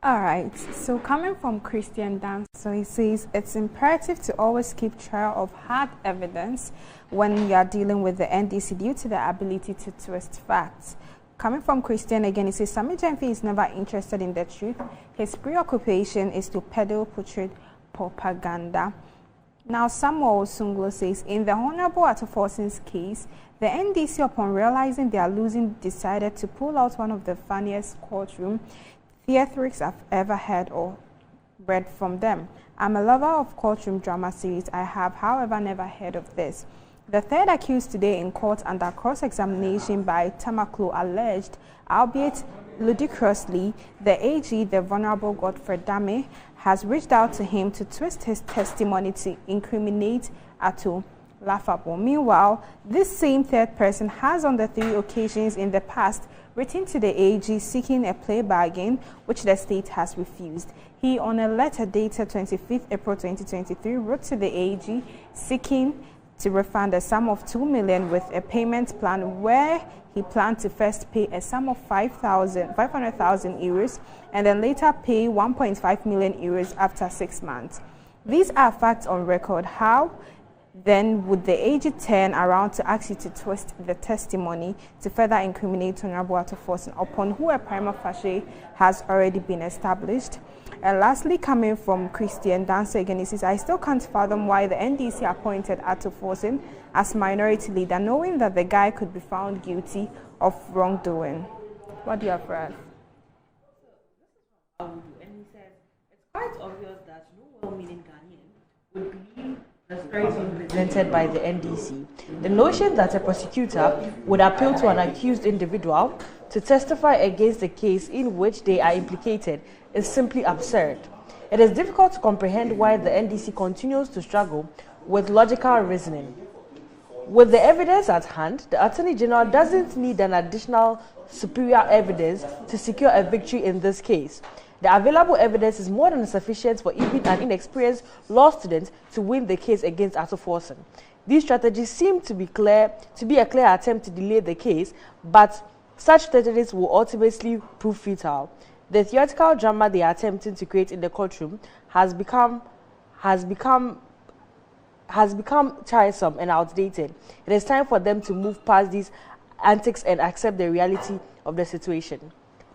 All right, so coming from Christian Dan, so he says it's imperative to always keep trial of hard evidence when you are dealing with the NDC due to the ability to twist facts. Coming from Christian again, he says Sami Jefi is never interested in the truth. His preoccupation is to peddle portrait propaganda. Now Samuel Sunglo says, in the Honorable Atufosin's case, the NDC, upon realizing they are losing, decided to pull out one of the funniest courtroom theatrics I've ever heard or read from them. I'm a lover of courtroom drama series. I have, however, never heard of this. The third accused today in court under cross-examination by Tamaklo alleged, albeit ludicrously, the AG, the Venerable Godfrey Dame, has reached out to him to twist his testimony to incriminate Ato. Laughable. Meanwhile, this same third person has on the 3 occasions in the past written to the AG seeking a plea bargain, which the state has refused. He, on a letter dated 25th April 2023, wrote to the AG seeking to refund a sum of 2 million with a payment plan where he planned to first pay a sum of 500,000 euros and then later pay 1.5 million euros after 6 months. These are facts on record. How then would the AG turn around to ask you to twist the testimony to further incriminate Honorable Ato Forson, upon who a prima facie has already been established? And lastly, coming from Christian Dancer again, he says, I still can't fathom why the NDC appointed Ato Forson as minority leader, knowing that the guy could be found guilty of wrongdoing. What do you have for us? And he says, it's quite obvious that no well-meaning Ghanaian would believe the story being presented by the NDC. The notion that a prosecutor would appeal to an accused individual to testify against a case in which they are implicated is simply absurd. It is difficult to comprehend why the NDC continues to struggle with logical reasoning. With the evidence at hand, the Attorney General doesn't need an additional superior evidence to secure a victory in this case. The available evidence is more than sufficient for even an inexperienced law student to win the case against Ato Forson. These strategies seem to be a clear attempt to delay the case, but such strategies will ultimately prove futile. The theoretical drama they are attempting to create in the courtroom has become tiresome and outdated. It is time for them to move past these antics and accept the reality of the situation.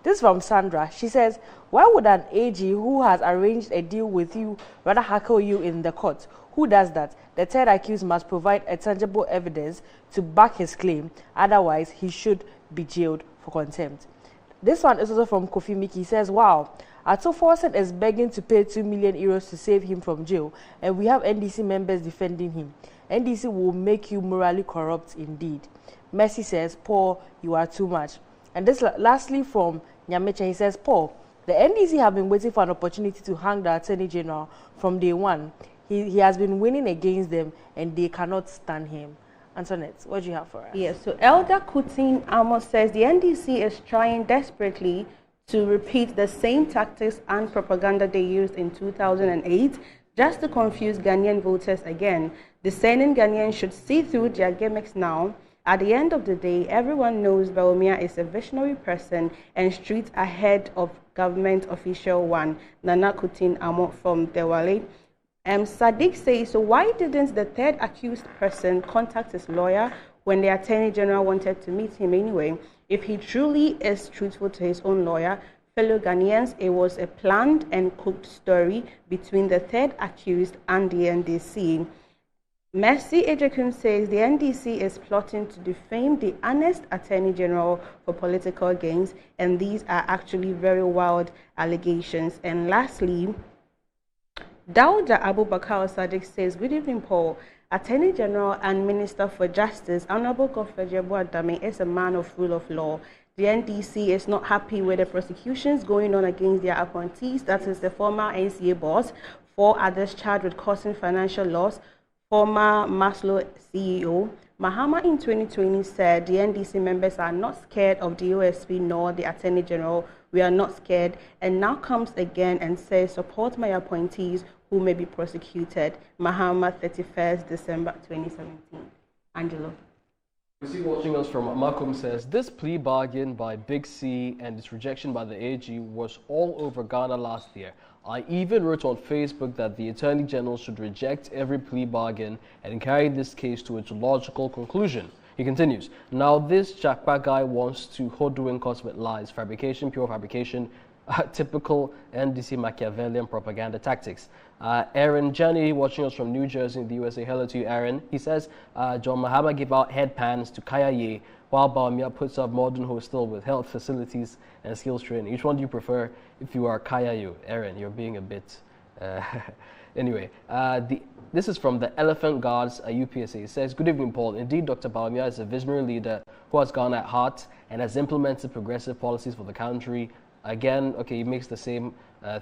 This is from Sandra. She says, why would an AG who has arranged a deal with you rather hackle you in the court? Who does that? The third accused must provide a tangible evidence to back his claim. Otherwise, he should be jailed for contempt. This one is also from Kofi Miki. He says, wow, Ato Forson is begging to pay 2 million euros to save him from jail, and we have NDC members defending him. NDC will make you morally corrupt indeed. Mercy says, Paul, you are too much. And this lastly from Nyamecha, he says, Paul, the NDC have been waiting for an opportunity to hang the Attorney General from day one. He has been winning against them and they cannot stand him. Antoinette, what do you have for us? Yes, so Elder Kutin Amos says the NDC is trying desperately to repeat the same tactics and propaganda they used in 2008 just to confuse Ghanaian voters again. Discerning Ghanaians should see through their gimmicks now. At the end of the day, everyone knows Bawumia is a visionary person and streets ahead of government official one. Nana Kutin Amo from Dewale. Sadiq says, so why didn't the third accused person contact his lawyer when the Attorney General wanted to meet him anyway? If he truly is truthful to his own lawyer, fellow Ghanaians, it was a planned and cooked story between the third accused and the NDC. Mercy Ejekun says the NDC is plotting to defame the honest Attorney General for political gains, and these are actually very wild allegations. And lastly, Dauda Abubakar Sadiq says, good evening, Paul. Attorney General and Minister for Justice, Honorable Godfrey Dame, is a man of rule of law. The NDC is not happy with the prosecutions going on against their appointees, that is the former NCA boss, 4 others charged with causing financial loss, former Maslow CEO. Mahama in 2020 said the NDC members are not scared of the OSP nor the Attorney General. We are not scared. And now comes again and says, support my appointees who may be prosecuted. Mahama, 31st December 2017. Angelo. You see, watching us from Malcolm says, this plea bargain by Big C and its rejection by the AG was all over Ghana last year. I even wrote on Facebook that the Attorney General should reject every plea bargain and carry this case to its logical conclusion. He continues, now this Jackpot guy wants to hold doing cosmet lies, fabrication, pure fabrication, Typical NDC Machiavellian propaganda tactics. Aaron Jenny, watching us from New Jersey in the USA. Hello to you, Aaron. He says, John Mahama gave out headpans to Kayei, while Bawumia puts up modern hostel with health facilities and skills training. Which one do you prefer if you are Kayei? Aaron, you're being a bit... Anyway, this is from the Elephant Guards UPSA. It says, good evening, Paul. Indeed, Dr. Bawumia is a visionary leader who has gone at heart and has implemented progressive policies for the country. Again, okay, he makes the same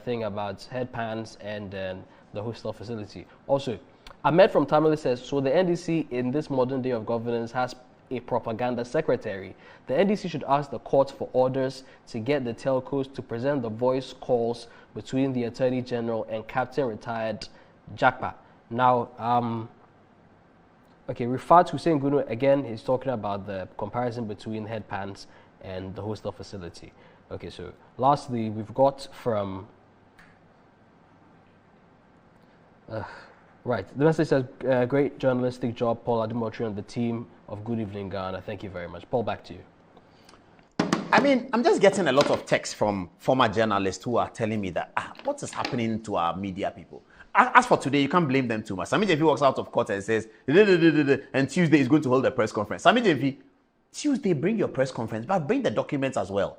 thing about headpans and then the hostel facility. Also, Ahmed from Tamale says, so the NDC in this modern day of governance has a propaganda secretary. The NDC should ask the court for orders to get the telcos to present the voice calls between the Attorney General and Captain Retired Jakpa. Now, okay, Rifat Hussein Gunu, again, he's talking about the comparison between headpans and the hostel facility. Okay, so lastly, we've got from... right, the message says, great journalistic job, Paul Adimotri and the team of Good Evening Ghana. Thank you very much. Paul, back to you. I mean, I'm just getting a lot of texts from former journalists who are telling me that, what is happening to our media people? As for today, you can't blame them too much. Sami Jefi walks out of court and says, and Tuesday he's going to hold a press conference. Sami Jefi, Tuesday, bring your press conference, but bring the documents as well.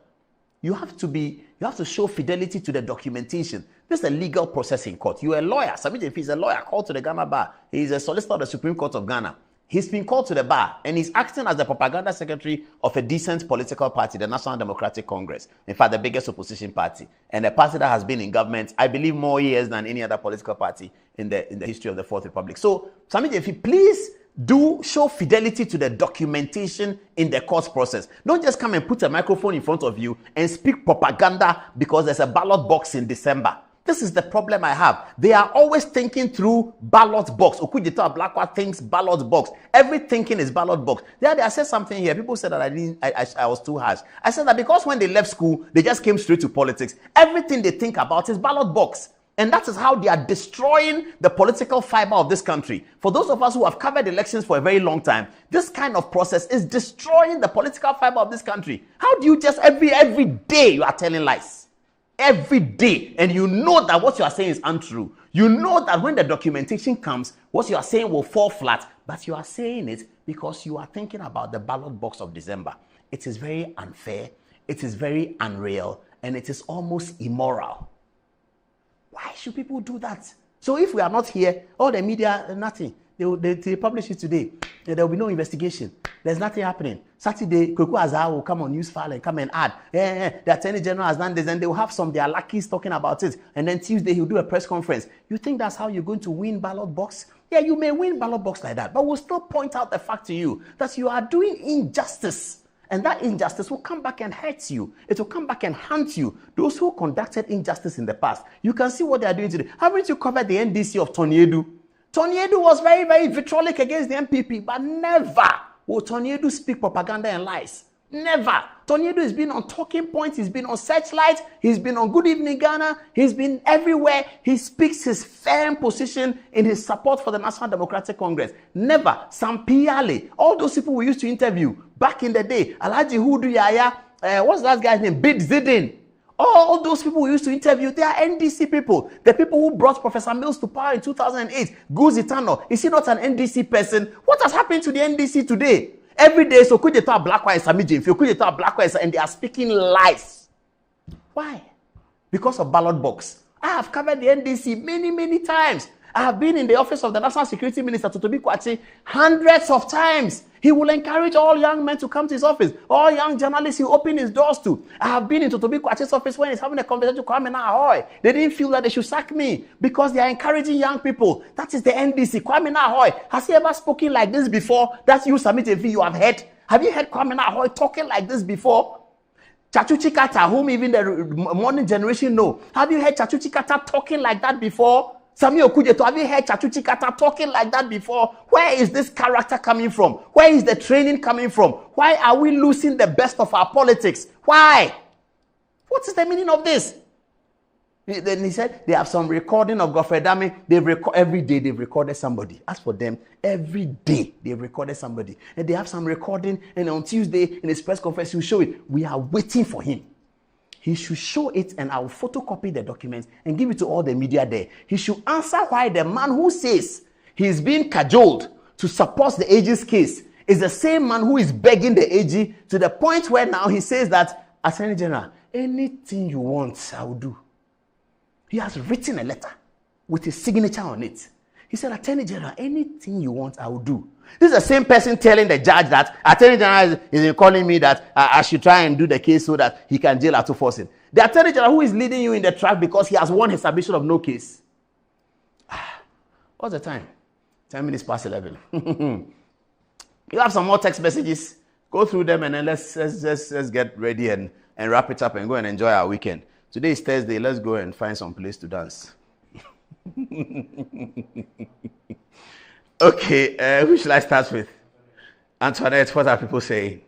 You have to show fidelity to the documentation. This is a legal process in court. You're a lawyer. Sami Jefi is a lawyer called to the Ghana bar. He's a solicitor of the Supreme Court of Ghana. He's been called to the bar and he's acting as the propaganda secretary of a decent political party, the National Democratic Congress. In fact, the biggest opposition party and a party that has been in government, I believe, more years than any other political party in the history of the Fourth Republic. So, Sami Jefi, please do show fidelity to the documentation in the court process. Don't just come and put a microphone in front of you and speak propaganda because there's a ballot box in December. This is the problem I have. They are always thinking through ballot box. Okudita Blackwa thinks ballot box. Every thinking is ballot box. I said something here. People said that I was too harsh. I said that because when they left school, they just came straight to politics. Everything they think about is ballot box. And that is how they are destroying the political fiber of this country. For those of us who have covered elections for a very long time, this kind of process is destroying the political fiber of this country. How do you just every day you are telling lies? Every day, and you know that what you are saying is untrue. You know that when the documentation comes, what you are saying will fall flat, but you are saying it because you are thinking about the ballot box of December. It is very unfair, it is very unreal, and it is almost immoral. Why should people do that? So if we are not here, all the media, nothing. They publish it today. There will be no investigation. There's nothing happening. Saturday, Kweku Azar will come on news file and come and add. The Attorney General has done this, and they will have their lackeys talking about it. And then Tuesday, he'll do a press conference. You think that's how you're going to win ballot box? Yeah, you may win ballot box like that, but we'll still point out the fact to you that you are doing injustice. And that injustice will come back and hurt you. It will come back and haunt you. Those who conducted injustice in the past, you can see what they are doing today. Haven't you covered the NDC of Tony Edu? Tony Edu was very, very vitriolic against the MPP, but never will Tony Edu speak propaganda and lies. Never. Tony Edu has been on Talking Points, he's been on Searchlight, he's been on Good Evening Ghana, he's been everywhere. He speaks his firm position in his support for the National Democratic Congress. Never. Sam Piale, all those people we used to interview back in the day, Alhaji Hudu Yaya, what's that guy's name? Bid Zidin. All those people we used to interview, they are NDC people. The people who brought Professor Mills to power in 2008. Guzitano, is he not an NDC person? What has happened to the NDC today? Every day, so could they talk black white and they are speaking lies. Why? Because of ballot box. I have covered the NDC many, many times. I have been in the office of the National Security Minister, Totobi Kwachi, hundreds of times. He will encourage all young men to come to his office. All young journalists he will open his doors to. I have been in Totobi Kwachi's office when he's having a conversation to Kwame Nahoy. They didn't feel that they should sack me because they are encouraging young people. That is the NDC. Kwame Nahoy, has he ever spoken like this before? That's you, Samit Evi, you have heard. Have you heard Kwame Nahoy talking like this before? Chachuchi Kata, whom even the modern generation know. Have you heard Chachuchi Kata talking like that before? Sami Okujeto, have you heard Chachuchi Kata talking like that before? Where is this character coming from? Where is the training coming from? Why are we losing the best of our politics? Why? What is the meaning of this? Then he said they have some recording of Godfrey Dami. Every day they've recorded somebody. As for them, every day they've recorded somebody. And they have some recording, and on Tuesday in his press conference, he'll show it. We are waiting for him. he should show it and I will photocopy the documents and give it to all the media there. He should answer why the man who says he is being cajoled to support the AG's case is the same man who is begging the AG to the point where now he says that, Attorney General, anything you want, I will do. He has written a letter with his signature on it. He said, Attorney General, anything you want, I will do. This is the same person telling the judge that Attorney General is calling me that I should try and do the case so that he can jail Ato Forson. The Attorney General who is leading you in the track because he has won his submission of no case. What's the time? 10 minutes past 11. You have some more text messages. Go through them and then let's get ready and wrap it up and go and enjoy our weekend. Today is Thursday. Let's go and find some place to dance. Okay, who should I start with? Antoinette, what are people saying?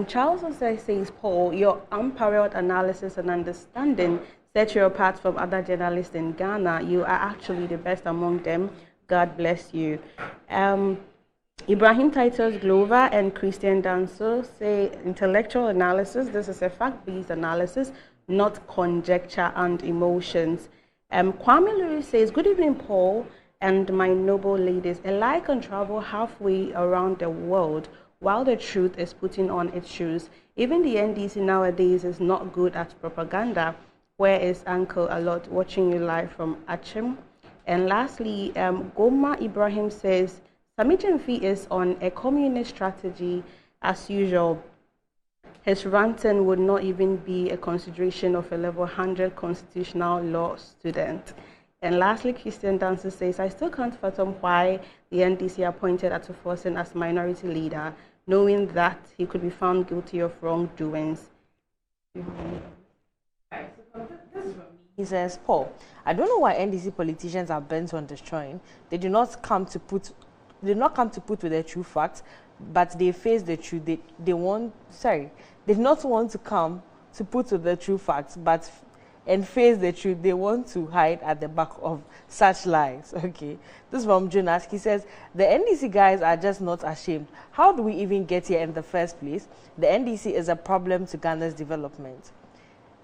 Charles also says, Paul, your unparalleled analysis and understanding set you apart from other journalists in Ghana. You are actually the best among them. God bless you. Ibrahim Titus Glover and Christian Danso say intellectual analysis. This is a fact-based analysis, not conjecture and emotions. Kwame Lewis says, good evening, Paul and my noble ladies. A lie can travel halfway around the world while the truth is putting on its shoes. Even the NDC nowadays is not good at propaganda. Where is Uncle Alot watching you live from Achim? And lastly, Goma Ibrahim says, Samijan Fee is on a communist strategy as usual. His ranting would not even be a consideration of a level 100 constitutional law student. And lastly, Christian Dancer says, I still can't fathom why the NDC appointed Ato Forson as minority leader, knowing that he could be found guilty of wrongdoings. He says, Paul, I don't know why NDC politicians are bent on destroying. They do not come to put with the true facts, but they face the truth. They do not want to come to put with the true facts, but and face the truth. They want to hide at the back of such lies. Okay, this is from Jonas. He says, the NDC guys are just not ashamed. How do we even get here in the first place? The NDC is a problem to Ghana's development.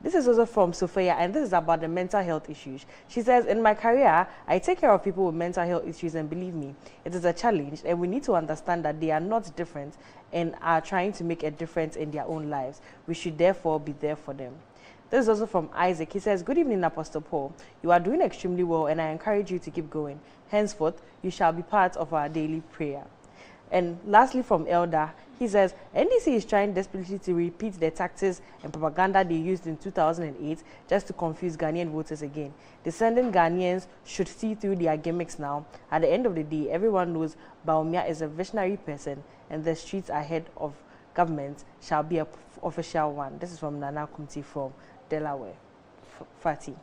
This is also from Sophia, and this is about the mental health issues. She says, in my career, I take care of people with mental health issues, and believe me, it is a challenge, and we need to understand that they are not different and are trying to make a difference in their own lives. We should therefore be there for them. This is also from Isaac. He says, good evening, Apostle Paul. You are doing extremely well, and I encourage you to keep going. Henceforth, you shall be part of our daily prayer. And lastly, from Elder, he says, NDC is trying desperately to repeat the tactics and propaganda they used in 2008 just to confuse Ghanaian voters again. Descendant Ghanaians should see through their gimmicks now. At the end of the day, everyone knows Baumia is a visionary person, and the streets ahead of government shall be an official one. This is from Nana Kumti from Delaware. Fatih.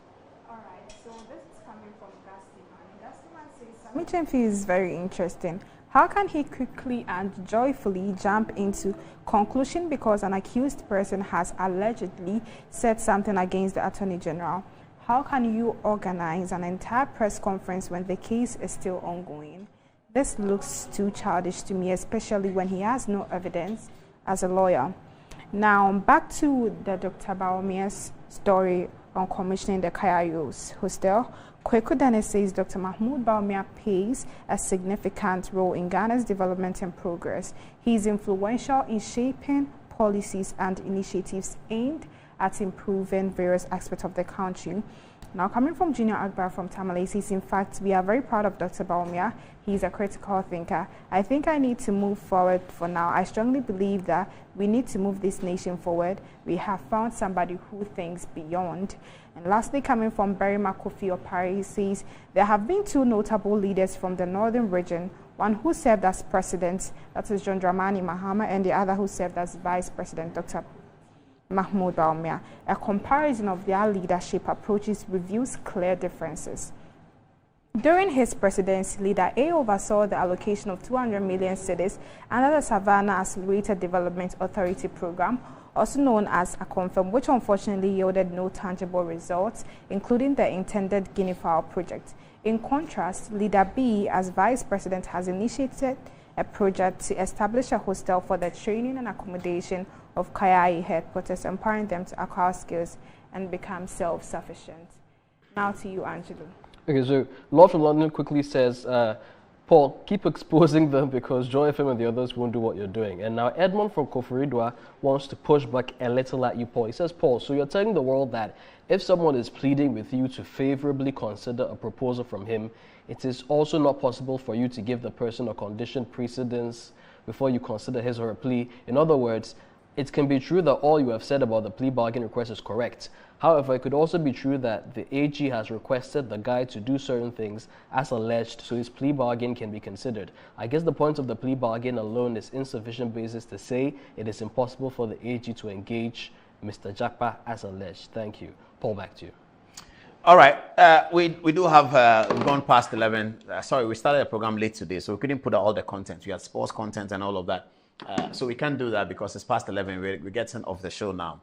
All right, so this is coming from Gastiman. Gastiman says, Samichen is very interesting. How can he quickly and joyfully jump into conclusion because an accused person has allegedly said something against the Attorney General? How can you organize an entire press conference when the case is still ongoing? This looks too childish to me, especially when he has no evidence as a lawyer. Now, back to the Dr. Baomia's story on commissioning the Kayei hostel. Kweku Dane says Dr. Mahmoud Baumia plays a significant role in Ghana's development and progress. He is influential in shaping policies and initiatives aimed at improving various aspects of the country. Now, coming from Junior Akbar from Tamale, says, in fact, we are very proud of Dr. Baumia. He is a critical thinker. I think I need to move forward for now. I strongly believe that we need to move this nation forward. We have found somebody who thinks beyond. And lastly, coming from Barry Makofi Opari, he says, there have been two notable leaders from the northern region, one who served as president, that is John Dramani Mahama, and the other who served as vice president, Dr. Mahmoud Baumia. A comparison of their leadership approaches reveals clear differences. During his presidency, Leader A oversaw the allocation of 200 million cedis under the Savannah Accelerated Development Authority program, also known as ACONFIRM, which unfortunately yielded no tangible results, including the intended Guinea Fowl project. In contrast, Leader B, as vice president, has initiated a project to establish a hostel for the training and accommodation of Kayei headquarters, empowering them to acquire skills and become self-sufficient. Now to you, Angelo. Okay, so Law from London quickly says, Paul, keep exposing them because Joy FM and the others won't do what you're doing. And now Edmond from Koforidua wants to push back a little at you, Paul. He says, Paul, so you're telling the world that if someone is pleading with you to favorably consider a proposal from him, it is also not possible for you to give the person a conditioned precedence before you consider his or her plea. In other words, it can be true that all you have said about the plea bargain request is correct. However, it could also be true that the AG has requested the guy to do certain things as alleged, so his plea bargain can be considered. I guess the point of the plea bargain alone is insufficient basis to say it is impossible for the AG to engage Mr. Jakpa as alleged. Thank you. Paul, back to you. All right. We do have gone past 11. Sorry, we started the program late today, so we couldn't put out all the content. We had sports content and all of that. So we can't do that because it's past 11. We're getting off the show now.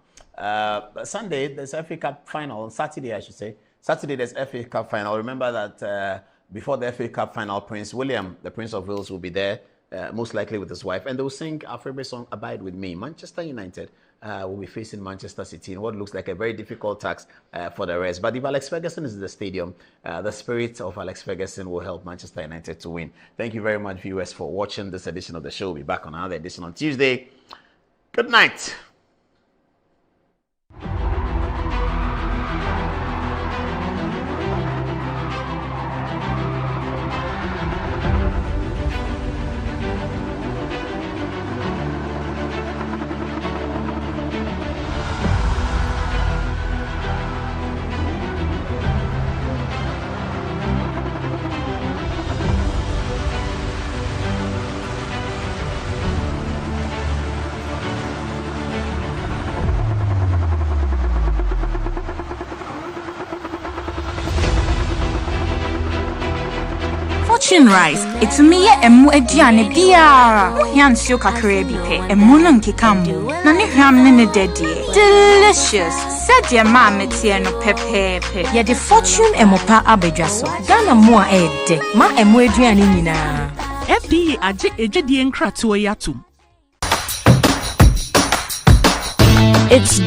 Sunday, there's FA Cup final. Saturday, I should say. Saturday, there's FA Cup final. Remember that before the FA Cup final, Prince William, the Prince of Wales, will be there, most likely with his wife. And they'll sing our favorite song, Abide With Me. Manchester United will be facing Manchester City in what looks like a very difficult task for the rest. But if Alex Ferguson is in the stadium, the spirit of Alex Ferguson will help Manchester United to win. Thank you very much, viewers, for watching this edition of the show. We'll be back on another edition on Tuesday. Good night. Fortune Rice, it's me emu ediane biara. Yansio kakre bi pe, emu no nkekamu. Na ne hwam ne ne dedie. Delicious. Said your mama tie no pepepe. Ya the Fortune emopa abedwaso. Ghana mo a ede. Ma emu ediane nyina. FDA aje ejedi nkratoa yatum. It's